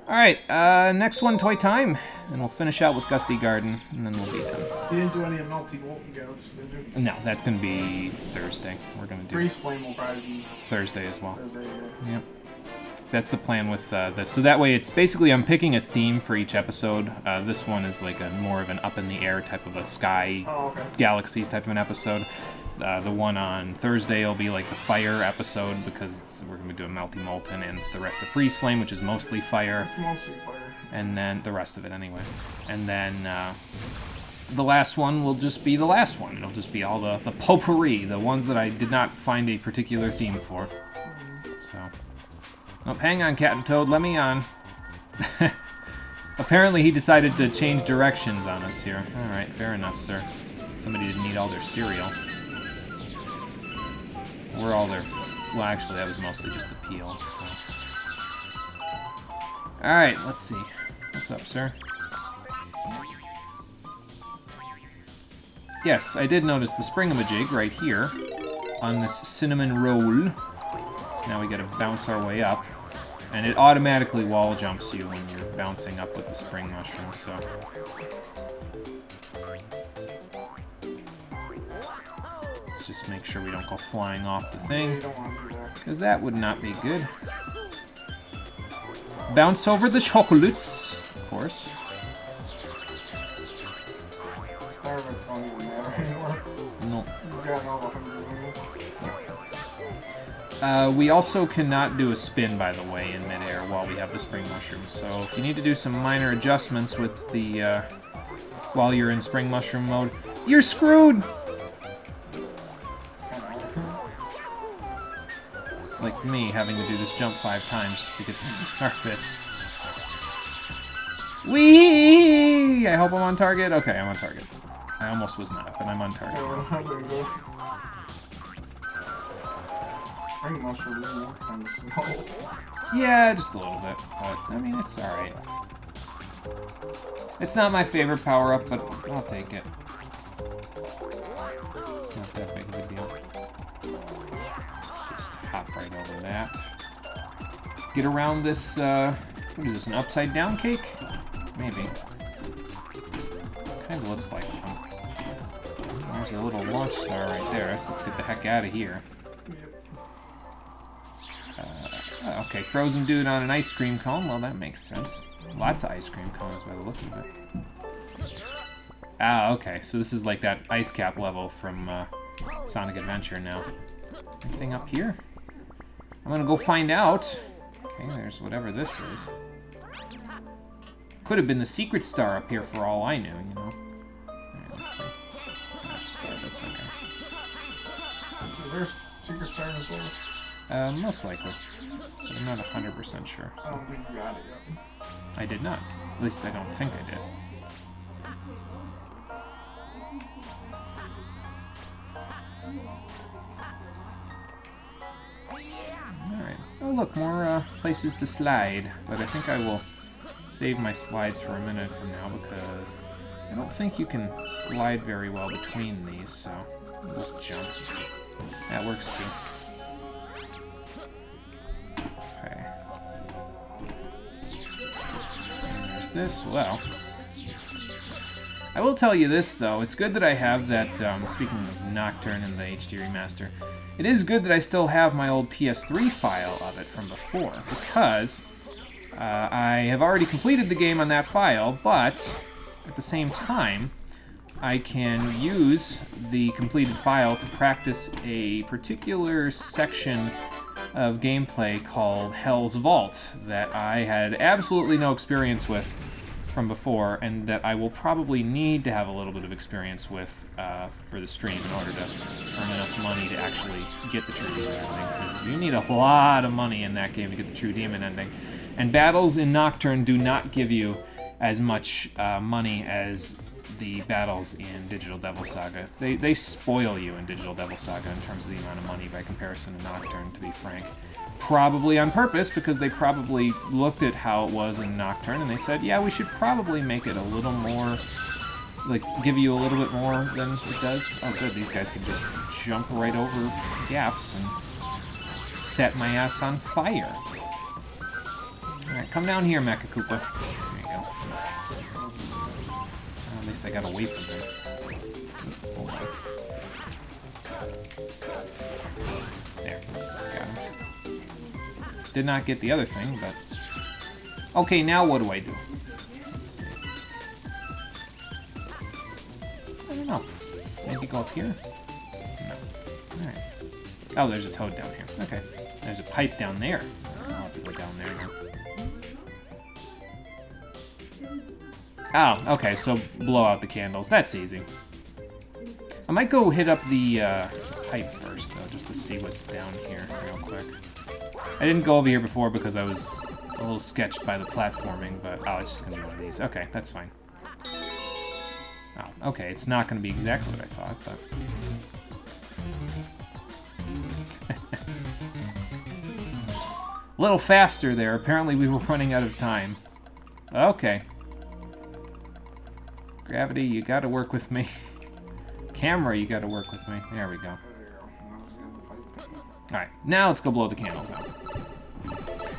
Alright, next one, Toy Time. And we'll finish out with Gusty Garden, and then we'll be done. You didn't do any of Melty Molten Ghosts, did you? No, that's going to be Thursday. We're going to do Freeze Flame will probably be Thursday as well. Thursday, yeah. Yep. That's the plan with this. So that way, it's basically I'm picking a theme for each episode. This one is like a more of an up-in-the-air type of a sky, galaxies type of an episode. The one on Thursday will be like the fire episode, because we're going to be doing Melty Molten, and the rest of Freeze Flame, which is mostly fire. It's mostly fire. And then the rest of it anyway. And then the last one will just be the last one. It'll just be all the potpourri, the ones that I did not find a particular theme for. So, oh, hang on, Cat and Toad, let me on. Apparently he decided to change directions on us here. Alright, fair enough, sir. Somebody didn't eat all their cereal. Or all their... Well, actually, that was mostly just the peel, so... Alright, let's see. What's up, sir? Yes, I did notice the springamajig right here on this cinnamon roll. So now we gotta bounce our way up. And it automatically wall jumps you when you're bouncing up with the spring mushroom, so... Let's just make sure we don't go flying off the thing, because that would not be good. Bounce over the chocolates, of course. Starbucks don't even matter anymore. No. You've gotten all the 100 moves. We also cannot do a spin, by the way, in midair while we have the spring mushroom. So if you need to do some minor adjustments with the while you're in spring mushroom mode, you're screwed. Like me, having to do this jump 5 times just to get the star bits. Whee! I hope I'm on target. Okay, I'm on target. I almost was not, but I'm on target. Spring mushroom is kind of small. Yeah, just a little bit, but I mean, it's alright. It's not my favorite power-up, but I'll take it. It's not that big of a deal. Just hop right over that. Get around this, what is this, an upside-down cake? Maybe. Kind of looks like one. There's a little launch star right there, so let's get the heck out of here. Okay, frozen dude on an ice cream cone. Well, that makes sense. Lots of ice cream cones by the looks of it. Ah, okay. So this is like that ice cap level from Sonic Adventure now. Anything up here? I'm gonna go find out. Okay, there's whatever this is. Could have been the secret star up here for all I knew, you know. Alright, let's see. Star, that's okay. Is there a secret star in this level? Most likely. But I'm not 100% sure. I don't think you got it yet. I did not. At least I don't think I did. Alright. Oh look, more places to slide. But I think I will save my slides for a minute from now because I don't think you can slide very well between these, so I'll just jump. That works too. Okay. And there's this. Well, I will tell you this, though. It's good that I have that, speaking of Nocturne and the HD Remaster, it is good that I still have my old PS3 file of it from before, because I have already completed the game on that file, but at the same time, I can use the completed file to practice a particular section of gameplay called Hell's Vault that I had absolutely no experience with from before, and that I will probably need to have a little bit of experience with for the stream in order to earn enough money to actually get the True Demon ending, because you need a lot of money in that game to get the True Demon ending. And battles in Nocturne do not give you as much money as the battles in Digital Devil Saga. They spoil you in Digital Devil Saga in terms of the amount of money by comparison to Nocturne, to be frank. Probably on purpose, because they probably looked at how it was in Nocturne and they said, yeah, we should probably make it a little more, like, give you a little bit more than it does. Oh good, these guys can just jump right over gaps and set my ass on fire. Alright, come down here, Mecha Koopa. There you go. At least I got away from him. Hold on. There. Got him. Did not get the other thing, but... Okay, now what do I do? Let's see. I don't know. Maybe go up here? No. Alright. Oh, there's a toad down here. Okay. There's a pipe down there. I'll have to go down there now. Oh, okay, so blow out the candles. That's easy. I might go hit up the pipe first, though, just to see what's down here real quick. I didn't go over here before because I was a little sketched by the platforming, but... Oh, it's just going to be one of these. Okay, that's fine. Oh, okay, it's not going to be exactly what I thought, but... A little faster there. Apparently we were running out of time. Okay. Gravity, you gotta work with me. Camera, you gotta work with me. There we go. Alright, now let's go blow the candles out.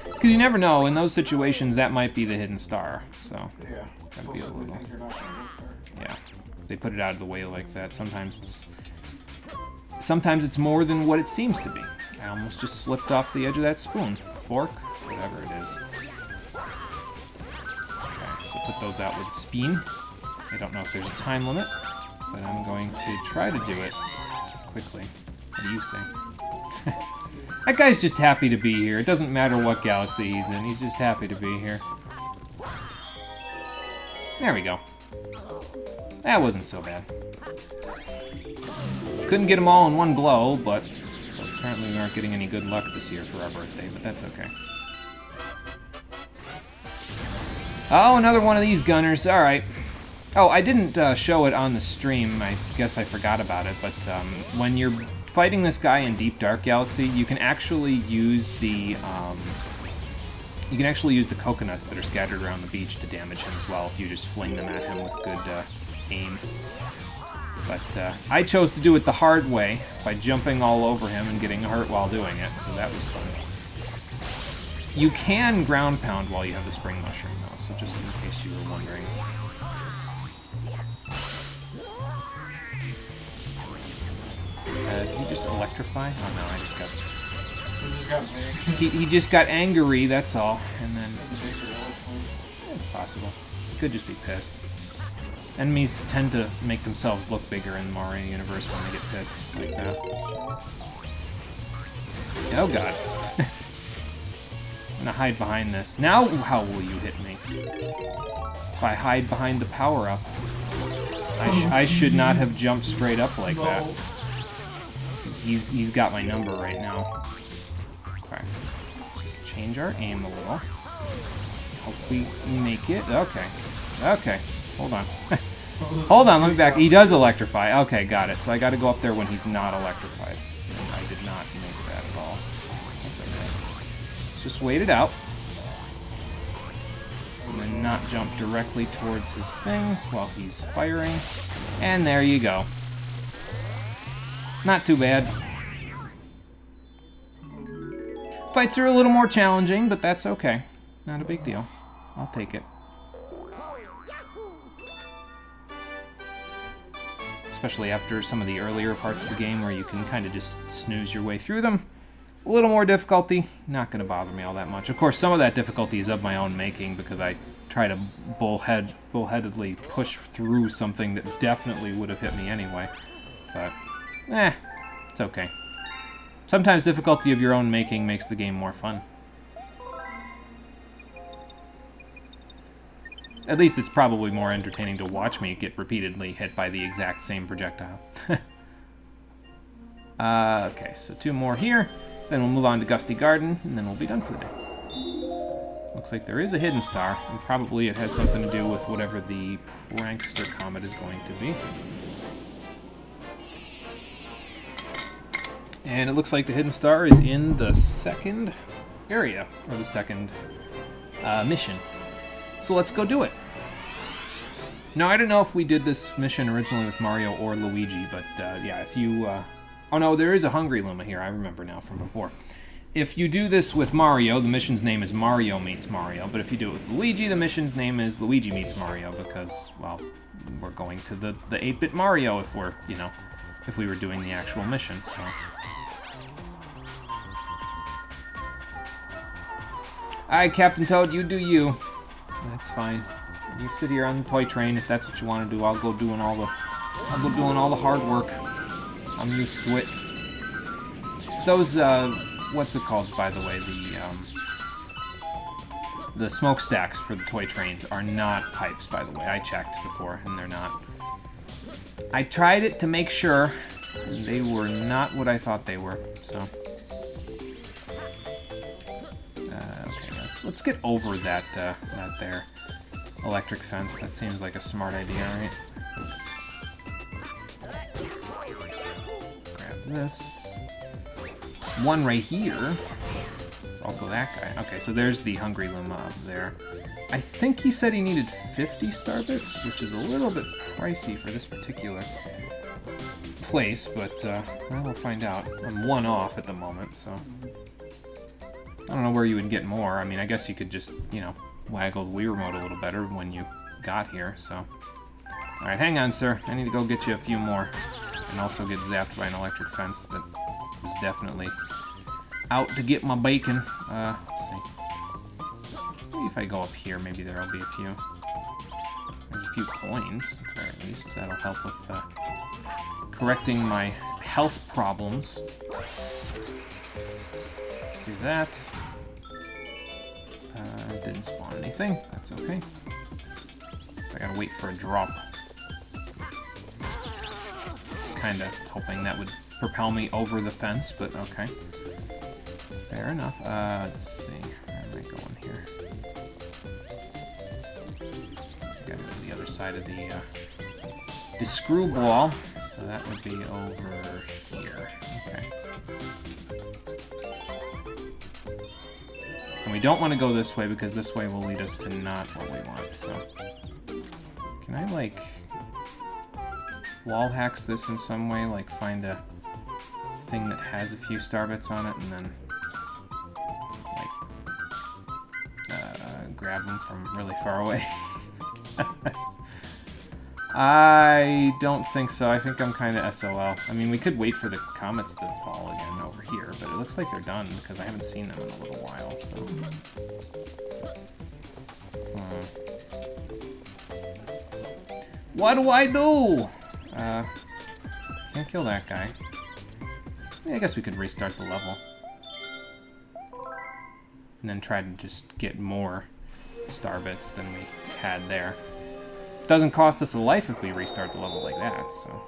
Because you never know, in those situations, that might be the hidden star. So, Yeah. gotta be a little... Yeah, they put it out of the way like that. Sometimes it's more than what it seems to be. I almost just slipped off the edge of that spoon. Fork, whatever it is. Okay, so put those out with spin. I don't know if there's a time limit, but I'm going to try to do it quickly. What do you say? That guy's just happy to be here. It doesn't matter what galaxy he's in. He's just happy to be here. There we go. That wasn't so bad. Couldn't get them all in one blow, but so apparently we aren't getting any good luck this year for our birthday, but that's okay. Oh, another one of these gunners. All right. Oh, I didn't show it on the stream. I guess I forgot about it, but when you're fighting this guy in Deep Dark Galaxy, you can actually use the coconuts that are scattered around the beach to damage him as well if you just fling them at him with good aim. But I chose to do it the hard way by jumping all over him and getting hurt while doing it, so that was fun. You can ground pound while you have the spring mushroom, though, so just in case you were wondering. Did he just electrify? Oh no, I just got... He just got angry, that's all. And then... It's possible. He could just be pissed. Enemies tend to make themselves look bigger in the Mario universe when they get pissed like that. Oh god. I'm gonna hide behind this. Now how will you hit me? If I hide behind the power-up. I should not have jumped straight up like that. He's got my number right now. Okay. Just change our aim a little. Hope we make it. Okay. Okay. Hold on. Hold on, let me back. He does electrify. Okay, got it. So I gotta go up there when he's not electrified. And I did not make that at all. That's okay. Let's just wait it out. And then not jump directly towards his thing while he's firing. And there you go. Not too bad. Fights are a little more challenging, but that's okay. Not a big deal. I'll take it. Especially after some of the earlier parts of the game where you can kind of just snooze your way through them. A little more difficulty, not going to bother me all that much. Of course, some of that difficulty is of my own making because I try to bullheadedly push through something that definitely would have hit me anyway. But, it's okay. Sometimes difficulty of your own making makes the game more fun. At least it's probably more entertaining to watch me get repeatedly hit by the exact same projectile. Okay, so 2 more here. Then we'll move on to Gusty Garden, and then we'll be done for the day. Looks like there is a hidden star, and probably it has something to do with whatever the Prankster Comet is going to be. And it looks like the hidden star is in the second area, or the second mission. So let's go do it. Now, I don't know if we did this mission originally with Mario or Luigi, but yeah, if you... Oh no, there is a Hungry Luma here, I remember now from before. If you do this with Mario, the mission's name is Mario Meets Mario, but if you do it with Luigi, the mission's name is Luigi Meets Mario, because, well, we're going to the 8-bit Mario if we're, you know, if we were doing the actual mission, so... Alright, Captain Toad, you do you. That's fine. You sit here on the toy train if that's what you want to do. I'll go doing all the hard work. I'm used to it. Those what's it called, by the way, the smokestacks for the toy trains are not pipes, by the way. I checked before and they're not. I tried it to make sure, and they were not what I thought they were. So okay, let's get over that there electric fence. That seems like a smart idea, right? Grab this. One right here. It's also that guy. Okay, so there's the Hungry Luma up there. I think he said he needed 50 star bits, which is a little bit pricey for this particular place, but well, we'll find out. I'm 1 off at the moment, so I don't know where you would get more. I mean, I guess you could just, you know, waggle the Wii remote a little better when you got here, so. Alright, hang on, sir. I need to go get you a few more. And also get zapped by an electric fence that was definitely out to get my bacon. Let's see. Maybe if I go up here, maybe there'll be a few. There's a few coins, at the very least. That'll help with correcting my health problems. Let's do that. Didn't spawn anything. That's okay. So I gotta wait for a drop. Kind of hoping that would propel me over the fence, but okay. Fair enough. Let's see. Where am I going here? I gotta go to the other side of the screwball. So that would be over here. Okay. And we don't want to go this way because this way will lead us to not what we want, so... Can I, like, wall hacks this in some way? Like, find a thing that has a few star bits on it and then, like, grab them from really far away? I don't think so. I think I'm kind of SOL. I mean, we could wait for the comets to fall again over here, but it looks like they're done because I haven't seen them in a little while, so... What do I do? Can't kill that guy. Yeah, I guess we could restart the level. And then try to just get more star bits than we had there. Doesn't cost us a life if we restart the level like that, so.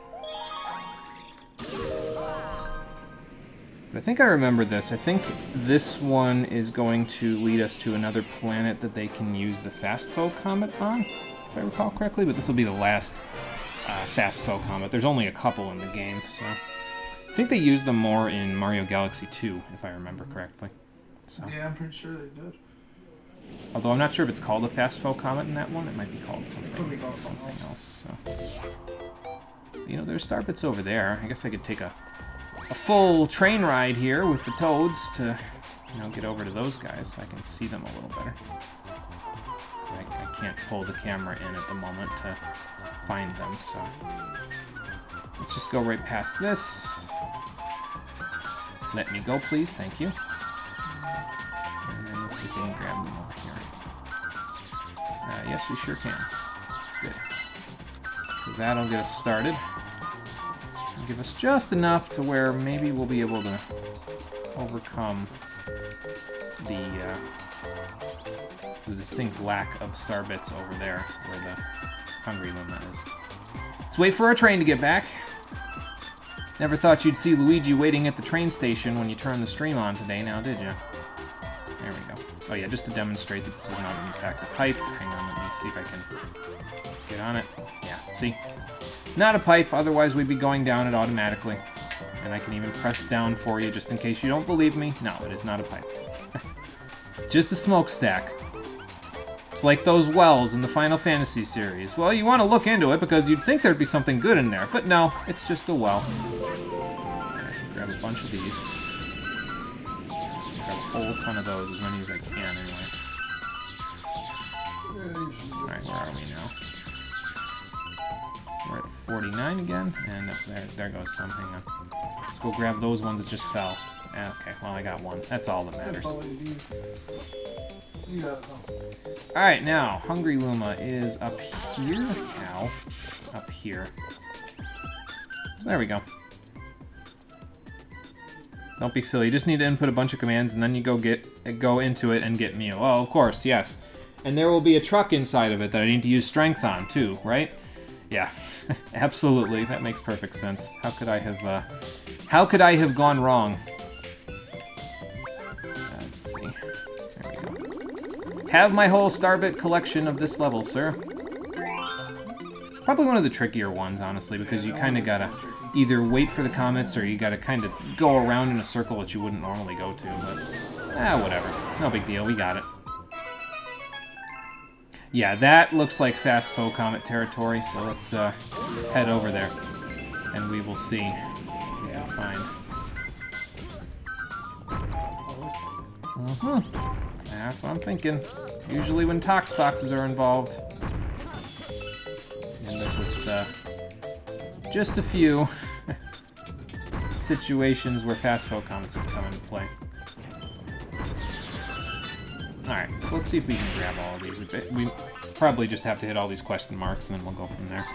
But I think I remember this. I think this one is going to lead us to another planet that they can use the Fast Foe Comet on, if I recall correctly, but this will be the last Fast Foe Comet. There's only a couple in the game, so. I think they used them more in Mario Galaxy 2, if I remember correctly. So. Yeah, I'm pretty sure they did. Although I'm not sure if it's called a Fast Foe Comet in that one. It might be called something, else. So. You know, there's star bits over there. I guess I could take a full train ride here with the Toads to, you know, get over to those guys so I can see them a little better. I can't pull the camera in at the moment to find them, so let's just go right past this. Let me go, please. Thank you. And then let's see if we can grab them over here. Yes, we sure can. Good. Because that'll get us started. And give us just enough to where maybe we'll be able to overcome the distinct lack of star bits over there where the Hungry Luma is. Let's wait for our train to get back. Never thought you'd see Luigi waiting at the train station when you turned the stream on today, now did you? There we go. Oh yeah, just to demonstrate that this is not an impacted pipe. Hang on, let me see if I can get on it. Yeah, see? Not a pipe, otherwise we'd be going down it automatically. And I can even press down for you just in case you don't believe me. No, it is not a pipe. It's just a smokestack. It's like those wells in the Final Fantasy series. Well, you want to look into it because you'd think there'd be something good in there, but no, it's just a well. Grab a bunch of these. Grab a whole ton of those, as many as I can anyway. Alright, where are we now? We're at 49 again, and up there goes some. Hang on. Let's go grab those ones that just fell. Okay, well, I got one. That's all that matters. Alright, now, Hungry Luma is up here. Ow. Up here. So there we go. Don't be silly. You just need to input a bunch of commands, and then you go into it and get Mew. Oh, of course, yes. And there will be a truck inside of it that I need to use strength on, too, right? Yeah, absolutely. That makes perfect sense. How could I have gone wrong? Let's see. There we go. Have my whole Starbit collection of this level, sir. Probably one of the trickier ones, honestly, because you kind of gotta either wait for the comets or you gotta kind of go around in a circle that you wouldn't normally go to, but whatever. No big deal, we got it. Yeah, that looks like Fast Foe Comet territory, so let's head over there, and we will see. Yeah, fine. That's what I'm thinking. Usually when Tox boxes are involved, you end up with just a few situations where Fast Foe Comets would come into play. Alright, so let's see if we can grab all of these. We probably just have to hit all these question marks and then we'll go from there.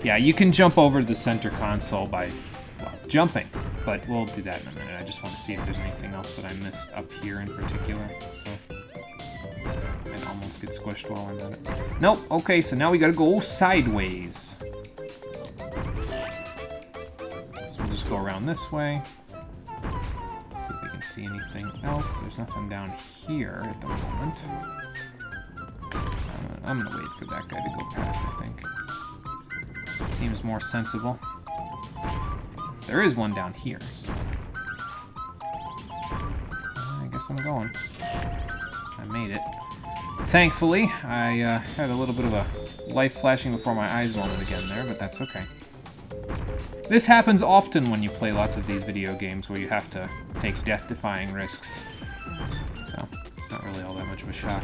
Yeah, you can jump over to the center console by, well, jumping, but we'll do that in a minute. I just want to see if there's anything else that I missed up here in particular. So I almost get squished while I'm at it. Nope, okay, so now we gotta go sideways. So we'll just go around this way. See if we can see anything else. There's nothing down here at the moment. I'm gonna wait for that guy to go past, I think. Seems more sensible. There is one down here, so I guess I'm going. I made it. Thankfully, I had a little bit of a light flashing before my eyes moment again there, but that's okay. This happens often when you play lots of these video games where you have to take death-defying risks. So, it's not really all that much of a shock.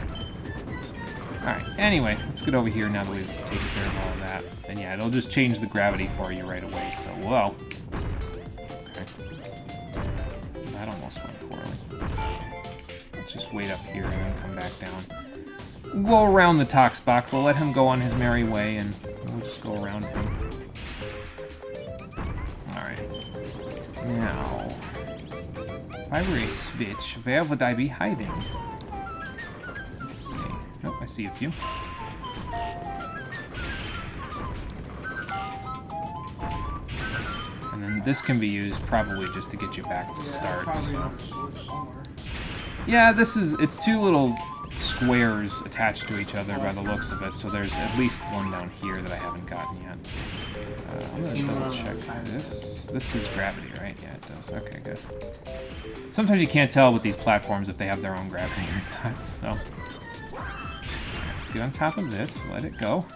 Alright, anyway, let's get over here now that we've taken care of all of that. And yeah, it'll just change the gravity for you right away, so, well. Okay. That almost went poorly. Let's just wait up here and then come back down. Go around the Tox box, we'll let him go on his merry way, and we'll just go around him. Alright. Now, if I were a switch, where would I be hiding? Let's see. Oh, I see a few. And then this can be used probably just to get you back to start. So. Yeah, it's two little squares attached to each other by the looks of it, so there's at least one down here that I haven't gotten yet. I'm gonna double check this. This is gravity, right? Yeah, it does. Okay, good. Sometimes you can't tell with these platforms if they have their own gravity or not, so. Let's get on top of this, let it go.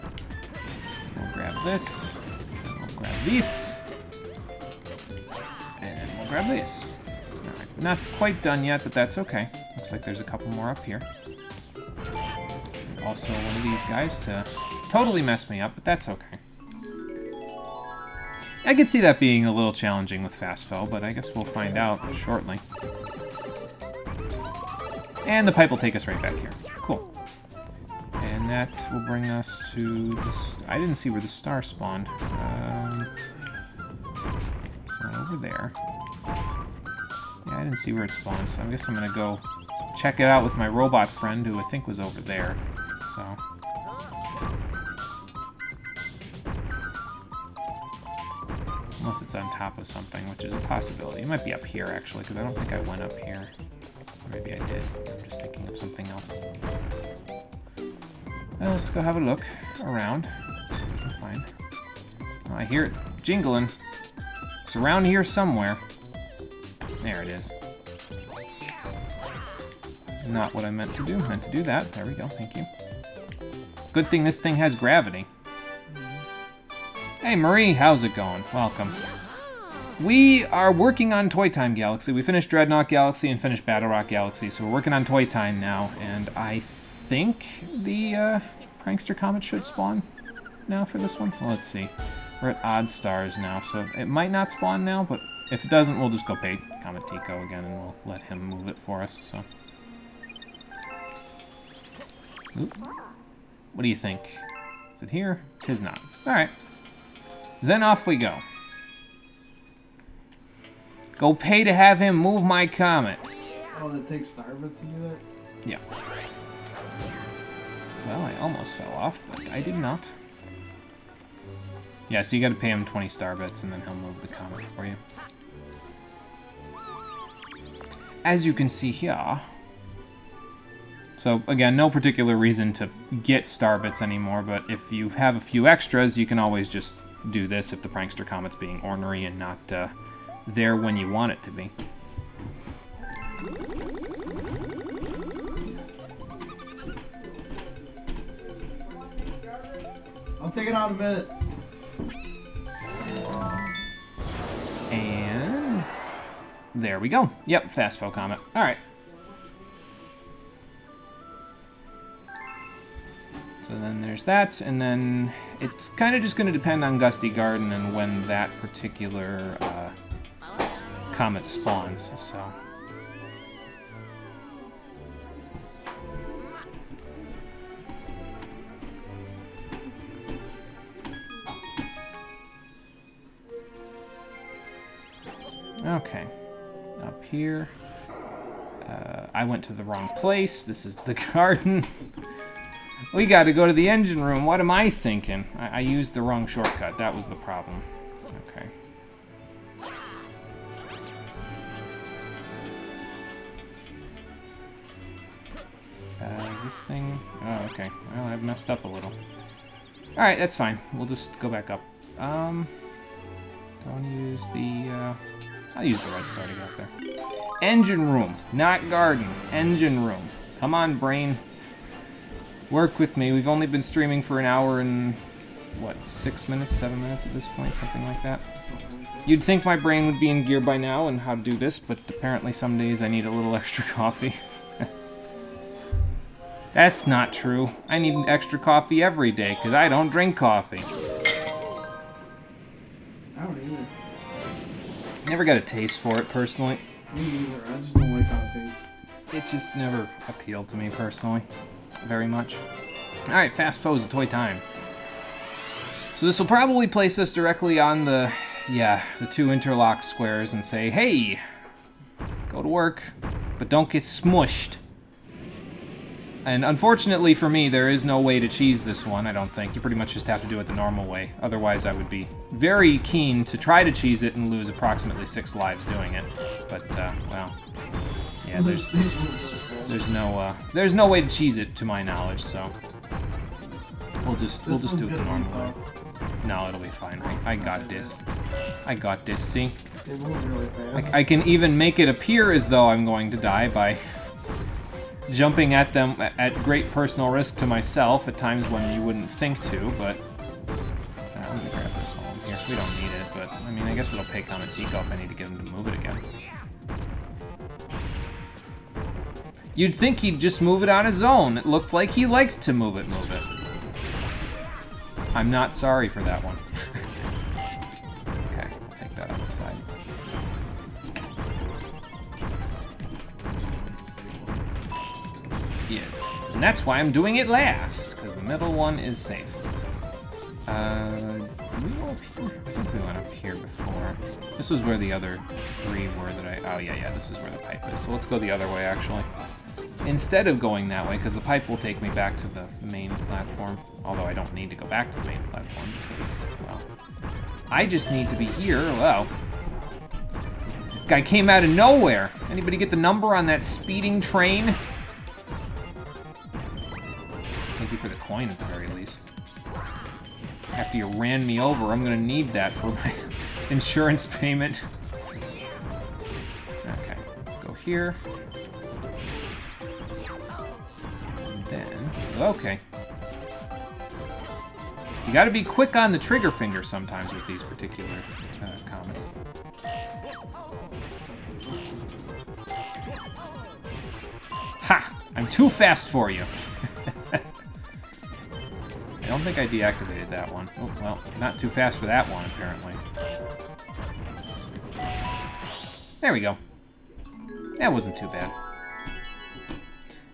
We'll grab this, and we'll grab these, and we'll grab this. Alright, not quite done yet, but that's okay. Looks like there's a couple more up here. And also one of these guys to totally mess me up, but that's okay. I could see that being a little challenging with Fast Fell, but I guess we'll find out shortly. And the pipe will take us right back here. Cool. And that will bring us to this. I didn't see where the star spawned. It's not over there. Yeah, I didn't see where it spawned, so I guess I'm gonna go check it out with my robot friend, who I think was over there. So. Unless it's on top of something, which is a possibility. It might be up here, actually, because I don't think I went up here. Or maybe I did. I'm just thinking of something else. Well, let's go have a look around. See what we can find. Oh, I hear it jingling. It's around here somewhere. There it is. Not what I meant to do. I meant to do that. There we go. Thank you. Good thing this thing has gravity. Hey Marie, how's it going? Welcome. We are working on Toy Time Galaxy. We finished Dreadnought Galaxy and finished Battle Rock Galaxy, so we're working on Toy Time now, and I think the Prankster Comet should spawn now for this one. Well, let's see. We're at odd stars now, so it might not spawn now, but if it doesn't, we'll just go pay Comet Tico again, and we'll let him move it for us, so. Oop. What do you think? Is it here? 'Tis not. Alright. Then off we go. Go pay to have him move my comet. Oh, that takes starbits to do that? Yeah. Well, I almost fell off, but I did not. Yeah, so you gotta pay him 20 starbits and then he'll move the comet for you. As you can see here. So, again, no particular reason to get starbits anymore, but if you have a few extras, you can always just do this if the Prankster Comet's being ornery and not there when you want it to be. I'll take it out in a minute. And there we go. Yep, Fast Foe Comet. Alright. So then there's that, and then it's kind of just going to depend on Gusty Garden and when that particular comet spawns, so. Okay, up here. I went to the wrong place. This is the garden. We gotta go to the engine room. What am I thinking? I used the wrong shortcut. That was the problem. Okay. Is this thing... Oh, okay. Well, I've messed up a little. Alright, that's fine. We'll just go back up. Don't use the... I'll use the red star to get up there. Engine room, not garden. Engine room. Come on, brain. Work with me. We've only been streaming for an hour and, what, 6 minutes, 7 minutes at this point? Something like that. You'd think my brain would be in gear by now and how to do this, but apparently some days I need a little extra coffee. That's not true. I need extra coffee every day, because I don't drink coffee. I don't either. Never got a taste for it, personally. Me neither. I just don't like how it tastes. It just never appealed to me, personally. Very much. Alright, Fast Foes of Toy Time. So this will probably place us directly on the two interlocked squares and say, hey, go to work, but don't get smushed. And unfortunately for me, there is no way to cheese this one, I don't think. You pretty much just have to do it the normal way. Otherwise, I would be very keen to try to cheese it and lose approximately 6 lives doing it. But, well, yeah, there's no way to cheese it, to my knowledge, so we'll just do it the normal way. No, it'll be fine. I got this. I got this, see? I can even make it appear as though I'm going to die by jumping at them at great personal risk to myself at times when you wouldn't think to, but let me grab this one here. We don't need it, but I mean, I guess it'll pay Kamatico if I need to get him to move it again. You'd think he'd just move it on his own. It looked like he liked to move it. I'm not sorry for that one. Okay, take that on the side. Yes, and that's why I'm doing it last, because the middle one is safe. Did we go up here? I think we went up here before. This was where the other 3 were that oh yeah, this is where the pipe is. So let's go the other way, actually. Instead of going that way, because the pipe will take me back to the main platform. Although I don't need to go back to the main platform, because, well, I just need to be here. Well, guy came out of nowhere. Anybody get the number on that speeding train? Thank you for the coin at the very least. After you ran me over, I'm gonna need that for my insurance payment. Okay, let's go here. And then, okay. You gotta be quick on the trigger finger sometimes with these particular comets. Ha! I'm too fast for you. I don't think I deactivated that one. Oh, well, not too fast for that one, apparently. There we go. That wasn't too bad.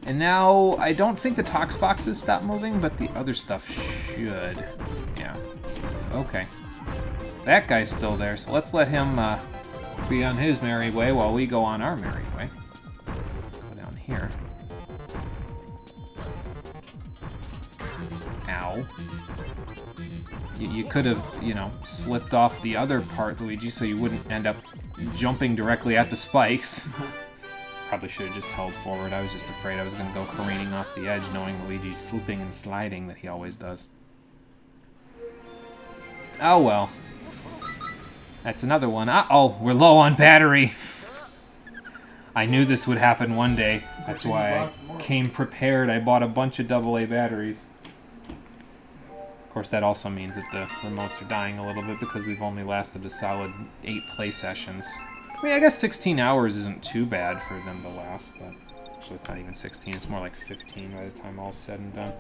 And now, I don't think the tox boxes stop moving, but the other stuff should. Yeah. Okay. That guy's still there, so let's let him be on his merry way while we go on our merry way. Go down here. Ow. You could have, you know, slipped off the other part, Luigi, so you wouldn't end up jumping directly at the spikes. Probably should have just held forward. I was just afraid I was going to go careening off the edge, knowing Luigi's slipping and sliding that he always does. Oh well. That's another one. Uh-oh, we're low on battery. I knew this would happen one day. That's why I came prepared. I bought a bunch of AA batteries. Of course, that also means that the remotes are dying a little bit because we've only lasted a solid 8 play sessions. I mean, I guess 16 hours isn't too bad for them to last, but actually it's not even 16, it's more like 15 by the time all's said and done.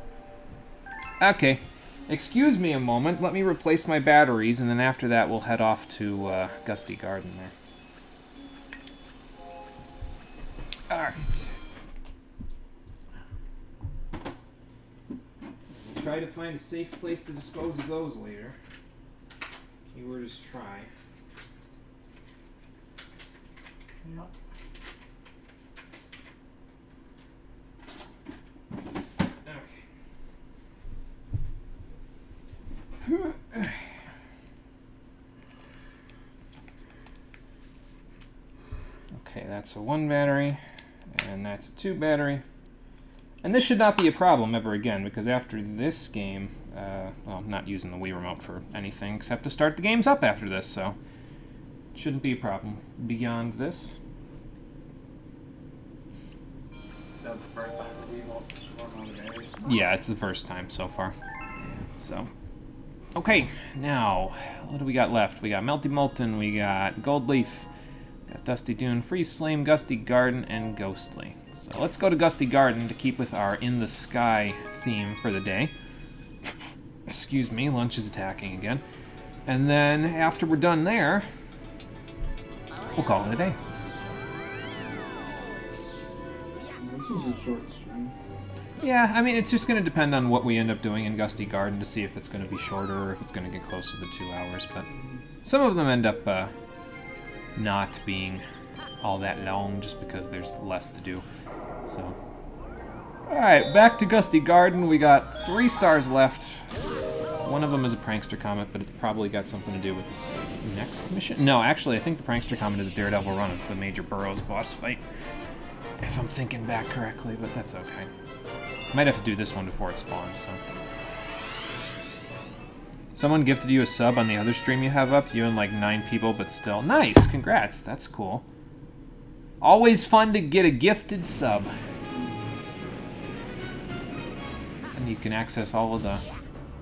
Okay, excuse me a moment, let me replace my batteries, and then after that we'll head off to Gusty Garden there. Alright. We'll try to find a safe place to dispose of those later. Keyword is try. Yep. Okay. Okay, that's a 1 battery, and that's a 2 battery. And this should not be a problem ever again, because after this game, well, I'm not using the Wii Remote for anything except to start the games up after this, so shouldn't be a problem. Beyond this. That's the first time the Wii Remote just run out of batteries? Yeah, it's the first time so far. So, okay, now, what do we got left? We got Melty Molten, we got Gold Leaf, got Dusty Dune, Freeze Flame, Gusty Garden, and Ghostly. So let's go to Gusty Garden to keep with our In the Sky theme for the day. Excuse me, lunch is attacking again. And then, after we're done there, we'll call it a day. This was a short stream. Yeah, I mean, it's just going to depend on what we end up doing in Gusty Garden to see if it's going to be shorter or if it's going to get close to the 2 hours, but some of them end up not being all that long just because there's less to do, so. Alright, back to Gusty Garden. We got 3 stars left. One of them is a Prankster Comet, but it's probably got something to do with this next mission. No, actually, I think the Prankster Comet is a Daredevil run of the Major Burroughs boss fight, if I'm thinking back correctly, but that's okay. Might have to do this one before it spawns, so. Someone gifted you a sub on the other stream you have up, you and like 9 people, but still. Nice, congrats, that's cool. Always fun to get a gifted sub. And you can access all of the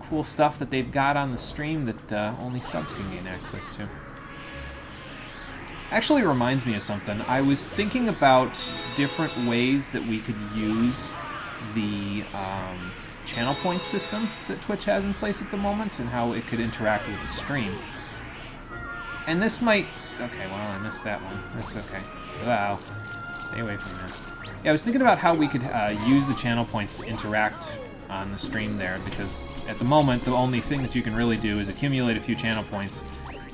cool stuff that they've got on the stream that only subs can gain access to. Actually reminds me of something. I was thinking about different ways that we could use the channel point system that Twitch has in place at the moment and how it could interact with the stream. And this might... Okay, well, I missed that one. That's okay. Wow. Stay away from that. Yeah, I was thinking about how we could use the channel points to interact on the stream there, because at the moment, the only thing that you can really do is accumulate a few channel points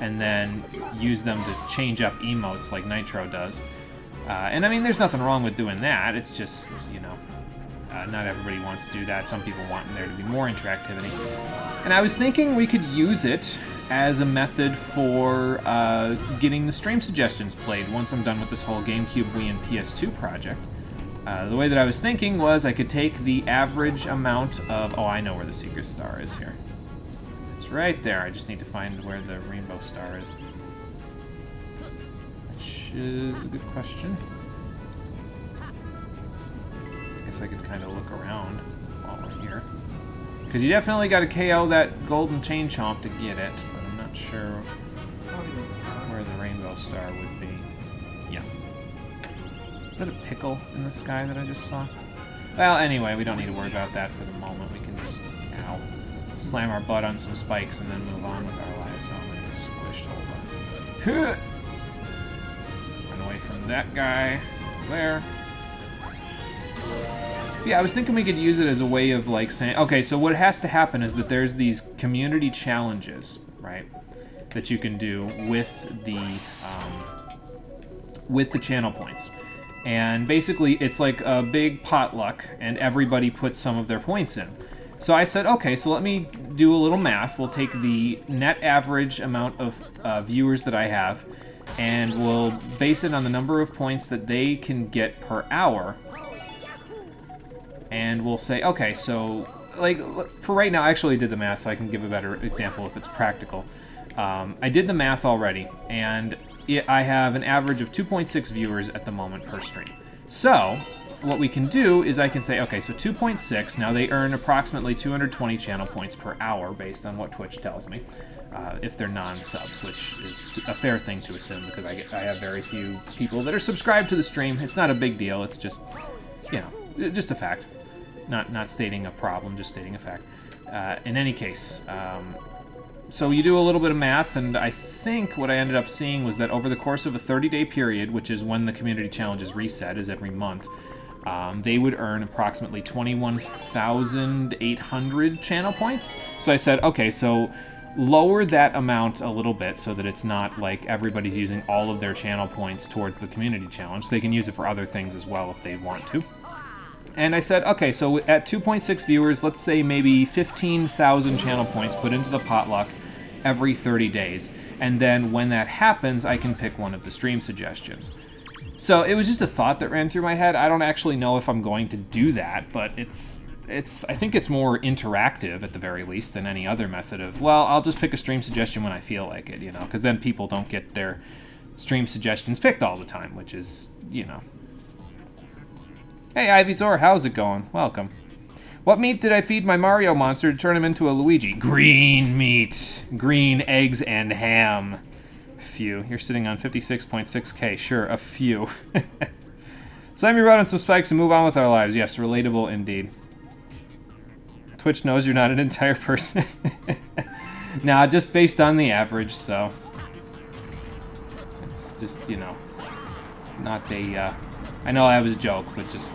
and then use them to change up emotes like Nitro does. And I mean, there's nothing wrong with doing that. It's just, you know, not everybody wants to do that. Some people want there to be more interactivity. And I was thinking we could use it as a method for getting the stream suggestions played once I'm done with this whole GameCube, Wii, and PS2 project. The way that I was thinking was I could take the average amount of... Oh, I know where the secret star is here. It's right there. I just need to find where the rainbow star is. Which is a good question. I guess I could kind of look around while we're here. Because you definitely got to KO that golden chain chomp to get it, but I'm not sure where the rainbow star would be. Yeah. Is that a pickle in the sky that I just saw? Well, anyway, we don't need to worry about that for the moment. We can just, ow, slam our butt on some spikes and then move on with our lives. Oh, I'm gonna get squished. Hold on. Run away from that guy. There. Yeah, I was thinking we could use it as a way of, like, saying... Okay, so what has to happen is that there's these community challenges, right, that you can do with the channel points. And basically, it's like a big potluck, and everybody puts some of their points in. So I said, okay, so let me do a little math. We'll take the net average amount of viewers that I have, and we'll base it on the number of points that they can get per hour. And we'll say, okay, so, like, for right now, I actually did the math, so I can give a better example if it's practical. I did the math already, and I have an average of 2.6 viewers at the moment per stream. So, what we can do is I can say, okay, so 2.6, now they earn approximately 220 channel points per hour, based on what Twitch tells me, if they're non-subs, which is a fair thing to assume, because I have very few people that are subscribed to the stream. It's not a big deal, it's just, you know, just a fact. Not stating a problem, just stating a fact. In any case, so you do a little bit of math, and I think what I ended up seeing was that over the course of a 30-day period, which is when the community challenge is reset, is every month, they would earn approximately 21,800 channel points. So I said, okay, so lower that amount a little bit so that it's not like everybody's using all of their channel points towards the community challenge. They can use it for other things as well if they want to. And I said, okay, so at 2.6 viewers, let's say maybe 15,000 channel points put into the potluck every 30 days. And then when that happens, I can pick one of the stream suggestions. So it was just a thought that ran through my head. I don't actually know if I'm going to do that, but I think it's more interactive at the very least than any other method of, well, I'll just pick a stream suggestion when I feel like it, you know, because then people don't get their stream suggestions picked all the time, which is, you know. Hey, Ivysaur, how's it going? Welcome. What meat did I feed my Mario monster to turn him into a Luigi? Green meat. Green eggs and ham. Few. You're sitting on 56.6k. Sure, a few. Slam your rod on some spikes and move on with our lives. Yes, relatable indeed. Twitch knows you're not an entire person. Nah, just based on the average, so. It's just, you know, not a, I know that was a joke, but just...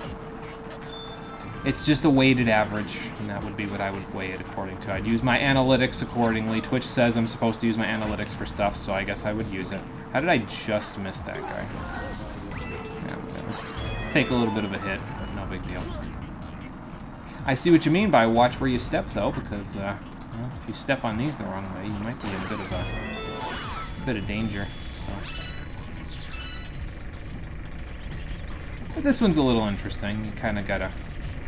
It's just a weighted average, and that would be what I would weigh it according to. I'd use my analytics accordingly. Twitch says I'm supposed to use my analytics for stuff, so I guess I would use it. How did I just miss that guy? Yeah, whatever. Take a little bit of a hit, but no big deal. I see what you mean by watch where you step, though, because well, if you step on these the wrong way, you might be in a bit of danger. So. But this one's a little interesting. You kind of gotta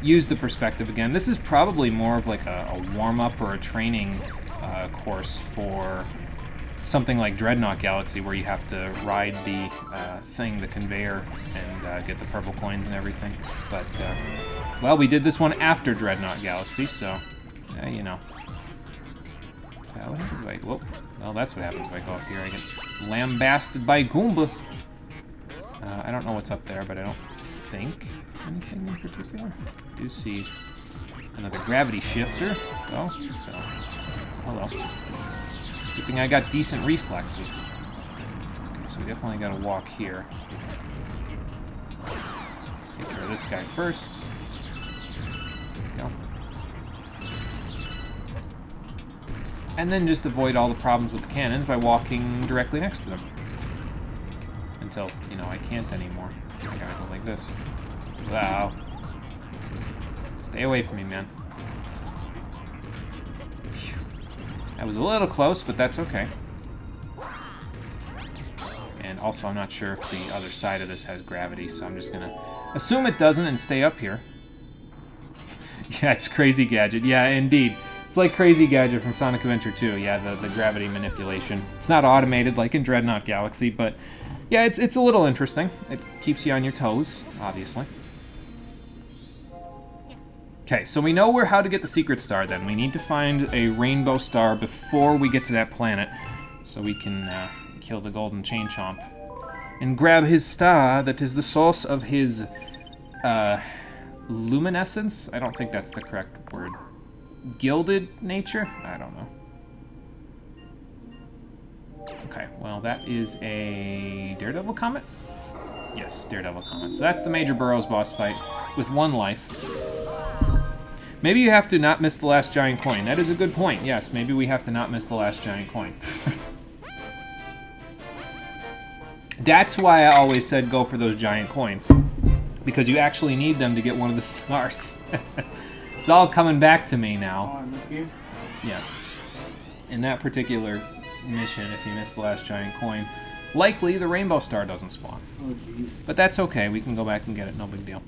use the perspective again. This is probably more of like a warm-up or a training course for something like Dreadnought Galaxy, where you have to ride the the conveyor, and get the purple coins and everything. But, well, we did this one after Dreadnought Galaxy, so, you know. What happens if I... Whoa. Well, that's what happens if I go up here. I get lambasted by Goomba. I don't know what's up there, but I don't think anything in particular. I do see another gravity shifter, though, so hello. Good thing I got decent reflexes. Okay, so we definitely gotta walk here. Take care of this guy first. There we go. And then just avoid all the problems with the cannons by walking directly next to them. Until, you know, I can't anymore. I gotta go like this. Wow. Stay away from me, man. Phew. That was a little close, but that's okay. And also, I'm not sure if the other side of this has gravity, so I'm just gonna assume it doesn't and stay up here. Yeah, it's Crazy Gadget. Yeah, indeed. It's like Crazy Gadget from Sonic Adventure 2. Yeah, the gravity manipulation. It's not automated like in Dreadnought Galaxy, but yeah, it's a little interesting. It keeps you on your toes, obviously. Okay, so we know how to get the secret star then. We need to find a rainbow star before we get to that planet, so we can kill the golden chain chomp and grab his star that is the source of his luminescence. I don't think that's the correct word. Gilded nature? I don't know. Okay, well, that is a Daredevil Comet? Yes, Daredevil Comet. So that's the Major Burrows boss fight with 1 life. Maybe you have to not miss the last giant coin. That is a good point. Yes, maybe we have to not miss the last giant coin. That's why I always said go for those giant coins. Because you actually need them to get one of the stars. It's all coming back to me now. Oh, in this game? Yes. In that particular mission, if you miss the last giant coin, likely the rainbow star doesn't spawn. Oh, jeez. But that's okay. We can go back and get it. No big deal.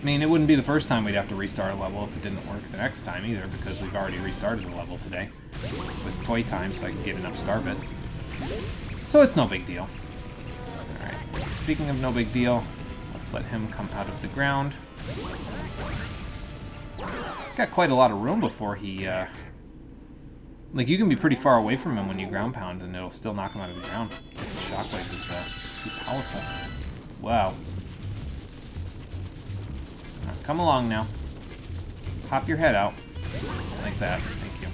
I mean, it wouldn't be the first time we'd have to restart a level if it didn't work the next time either, because we've already restarted a level today with Toy Time, so I can get enough star bits. So it's no big deal. Alright, speaking of no big deal, let's let him come out of the ground. Got quite a lot of room before he, like, you can be pretty far away from him when you ground pound, and it'll still knock him out of the ground. I guess the shockwave is too powerful. Wow. Now, come along now. Pop your head out. Like that. Thank you.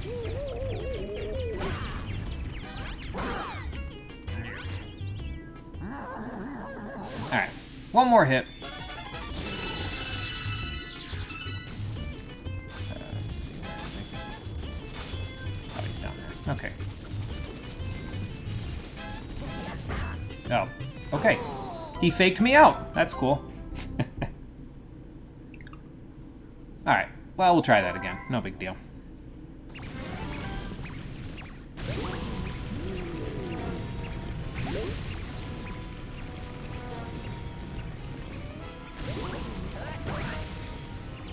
Alright. One more hit. Let's see. Oh, he's down there. Okay. Oh. Okay. He faked me out. That's cool. Alright. Well, we'll try that again. No big deal.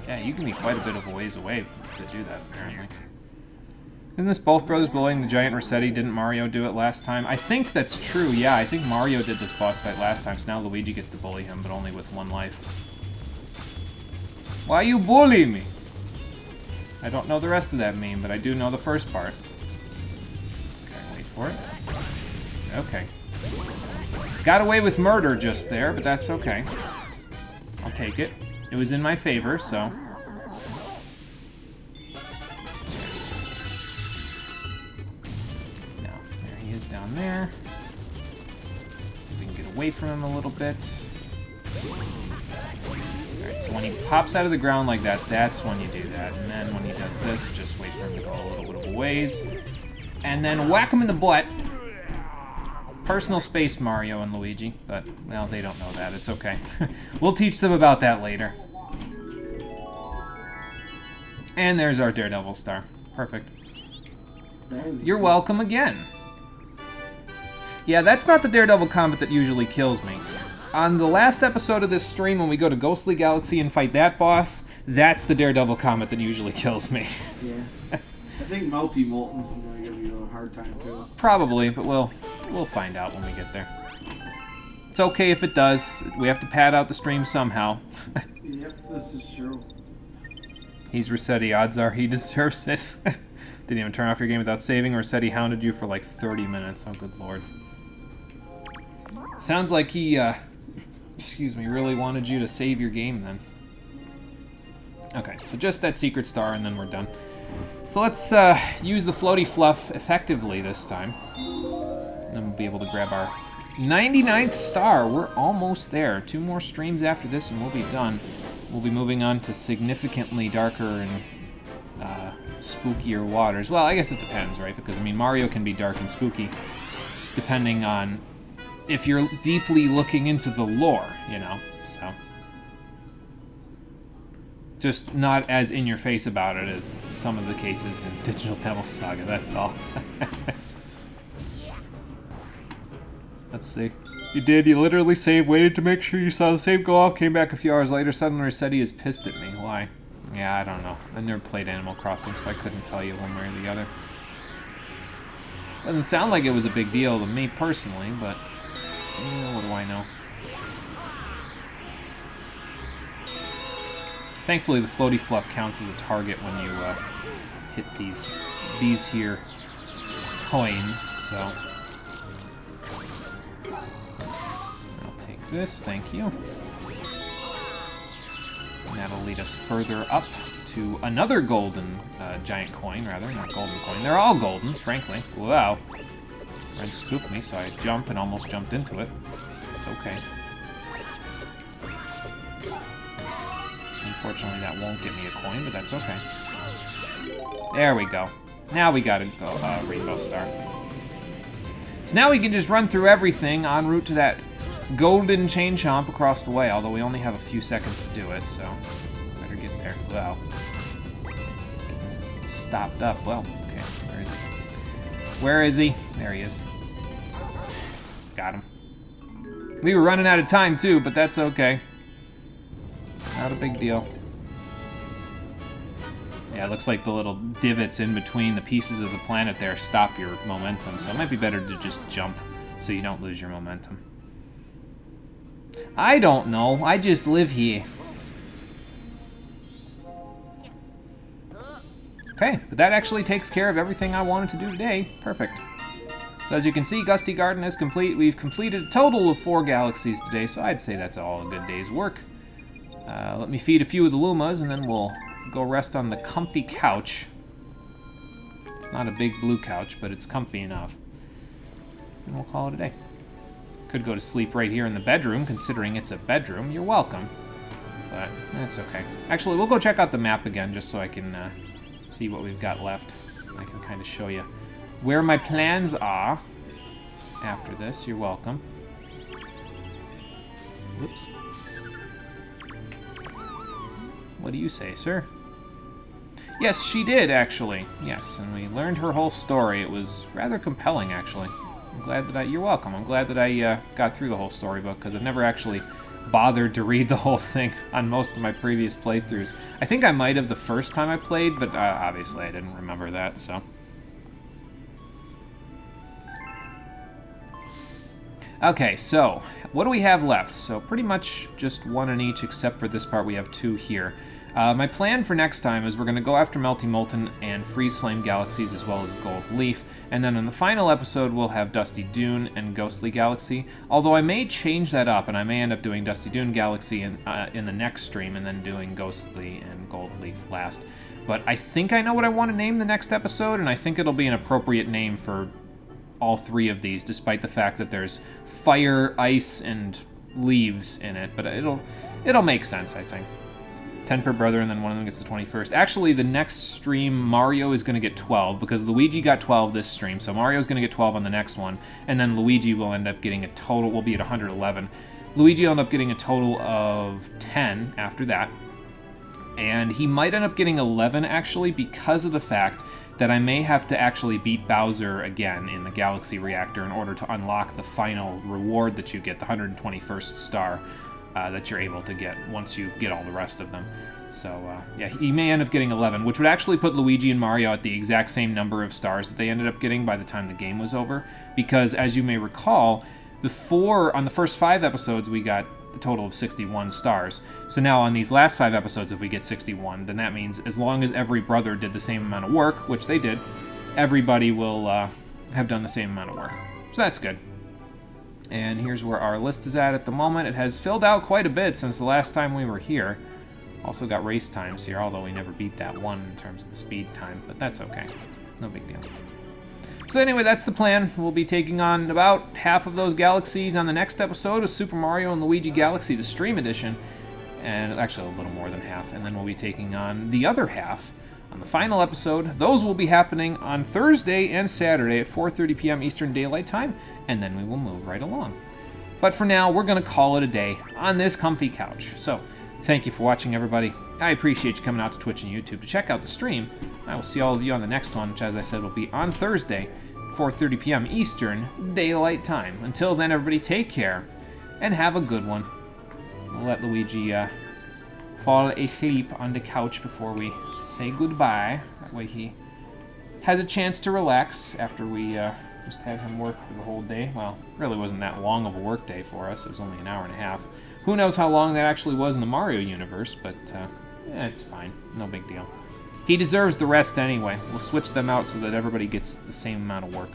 Yeah, you can be quite a bit of a ways away to do that, apparently. Isn't this both brothers blowing the giant Rossetti? Didn't Mario do it last time? I think that's true, yeah. I think Mario did this boss fight last time, so now Luigi gets to bully him, but only with 1 life. Why you bully me? I don't know the rest of that meme, but I do know the first part. Okay, wait for it. Okay. Got away with murder just there, but that's okay. I'll take it. It was in my favor, so... Now, there he is down there. See if we can get away from him a little bit. Alright, So when he pops out of the ground like that, that's when you do that. And then when he does this, just wait for him to go a little bit of a ways. And then whack him in the butt. Personal space, Mario and Luigi. But, well, they don't know that. It's okay. We'll teach them about that later. And there's our Daredevil star. Perfect. You're welcome again. Yeah, that's not the Daredevil comet that usually kills me. On the last episode of this stream, when we go to Ghostly Galaxy and fight that boss, that's the Daredevil comet that usually kills me. Yeah. I think Melty Molten's going to give you a hard time, too. Probably, but we'll find out when we get there. It's okay if it does. We have to pad out the stream somehow. Yep, this is true. He's Rossetti. Odds are he deserves it. Didn't even turn off your game without saving. Rossetti hounded you for like 30 minutes. Oh, good lord. Sounds like he, excuse me, really wanted you to save your game then. Okay, so just that secret star and then we're done. So let's use the floaty fluff effectively this time. And then we'll be able to grab our 99th star. We're almost there. 2 more streams after this and we'll be done. We'll be moving on to significantly darker and spookier waters. Well, I guess it depends, right? Because, I mean, Mario can be dark and spooky depending on if you're deeply looking into the lore, you know, so. Just not as in-your-face about it as some of the cases in Digital Devil Saga, that's all. Let's see. You did, you literally saved, waited to make sure you saw the save go off, came back a few hours later, suddenly Rossetti is pissed at me. Why? Yeah, I don't know. I never played Animal Crossing, so I couldn't tell you one way or the other. Doesn't sound like it was a big deal to me personally, but what do I know? Thankfully, the floaty fluff counts as a target when you hit these here coins, so. I'll take this, thank you. And that'll lead us further up to another golden giant coin, rather, not golden coin. They're all golden, frankly. Wow. Red spooked me, so I jumped and almost jumped into it. It's okay. Unfortunately, that won't give me a coin, but that's okay. There we go. Now we got a rainbow star. So now we can just run through everything en route to that golden chain chomp across the way, although we only have a few seconds to do it, so better get there. Wow. Stopped up. Well, okay. Where is he? Where is he? There he is. Got him. We were running out of time, too, but that's okay. Not a big deal. Yeah, it looks like the little divots in between the pieces of the planet there stop your momentum, so it might be better to just jump so you don't lose your momentum. I don't know. I just live here. Okay, but that actually takes care of everything I wanted to do today. Perfect. So as you can see, Gusty Garden is complete. We've completed a total of 4 galaxies today, so I'd say that's all a good day's work. Let me feed a few of the Lumas, and then we'll go rest on the comfy couch. Not a big blue couch, but it's comfy enough. And we'll call it a day. Could go to sleep right here in the bedroom, considering it's a bedroom. You're welcome. But that's okay. Actually, we'll go check out the map again, just so I can see what we've got left. I can kind of show you where my plans are after this. You're welcome. Whoops. What do you say, sir? Yes, she did, actually. Yes, and we learned her whole story. It was rather compelling, actually. I'm glad that you're welcome. I'm glad that I got through the whole storybook, because I've never actually bothered to read the whole thing on most of my previous playthroughs. I think I might have the first time I played, but obviously I didn't remember that, so. Okay, so what do we have left? So pretty much just 1 in each, except for this part we have 2 here. My plan for next time is we're going to go after Melty Molten and Freeze Flame Galaxies as well as Gold Leaf, and then in the final episode we'll have Dusty Dune and Ghostly Galaxy, although I may change that up and I may end up doing Dusty Dune Galaxy in the next stream and then doing Ghostly and Gold Leaf last. But I think I know what I want to name the next episode, and I think it'll be an appropriate name for all 3 of these, despite the fact that there's fire, ice, and leaves in it, but it'll make sense, I think. 10 per brother, and then one of them gets the 21st. Actually, the next stream, Mario is going to get 12, because Luigi got 12 this stream, so Mario's going to get 12 on the next one, and then Luigi will end up getting a total, will be at 111. Luigi will end up getting a total of 10 after that, and he might end up getting 11, actually, because of the fact that I may have to actually beat Bowser again in the Galaxy Reactor in order to unlock the final reward that you get, the 121st star. That you're able to get once you get all the rest of them. So, yeah, he may end up getting 11, which would actually put Luigi and Mario at the exact same number of stars that they ended up getting by the time the game was over. Because, as you may recall, before, on the first 5 episodes, we got a total of 61 stars. So now, on these last 5 episodes, if we get 61, then that means as long as every brother did the same amount of work, which they did, everybody will have done the same amount of work. So that's good. And here's where our list is at the moment. It has filled out quite a bit since the last time we were here. Also got race times here, although we never beat that one in terms of the speed time, but that's okay. No big deal. So anyway, that's the plan. We'll be taking on about half of those galaxies on the next episode of Super Mario and Luigi Galaxy, the Stream Edition. And actually a little more than half. And then we'll be taking on the other half on the final episode. Those will be happening on Thursday and Saturday at 4:30 p.m. Eastern Daylight Time, and then we will move right along. But for now, we're going to call it a day on this comfy couch. So, thank you for watching, everybody. I appreciate you coming out to Twitch and YouTube to check out the stream. I will see all of you on the next one, which, as I said, will be on Thursday, 4:30 p.m. Eastern Daylight Time. Until then, everybody, take care and have a good one. We'll let Luigi fall asleep on the couch before we say goodbye. That way he has a chance to relax after we just had him work for the whole day. Well, it really wasn't that long of a work day for us. It was only an hour and a half. Who knows how long that actually was in the Mario universe, but it's fine. No big deal. He deserves the rest anyway. We'll switch them out so that everybody gets the same amount of work.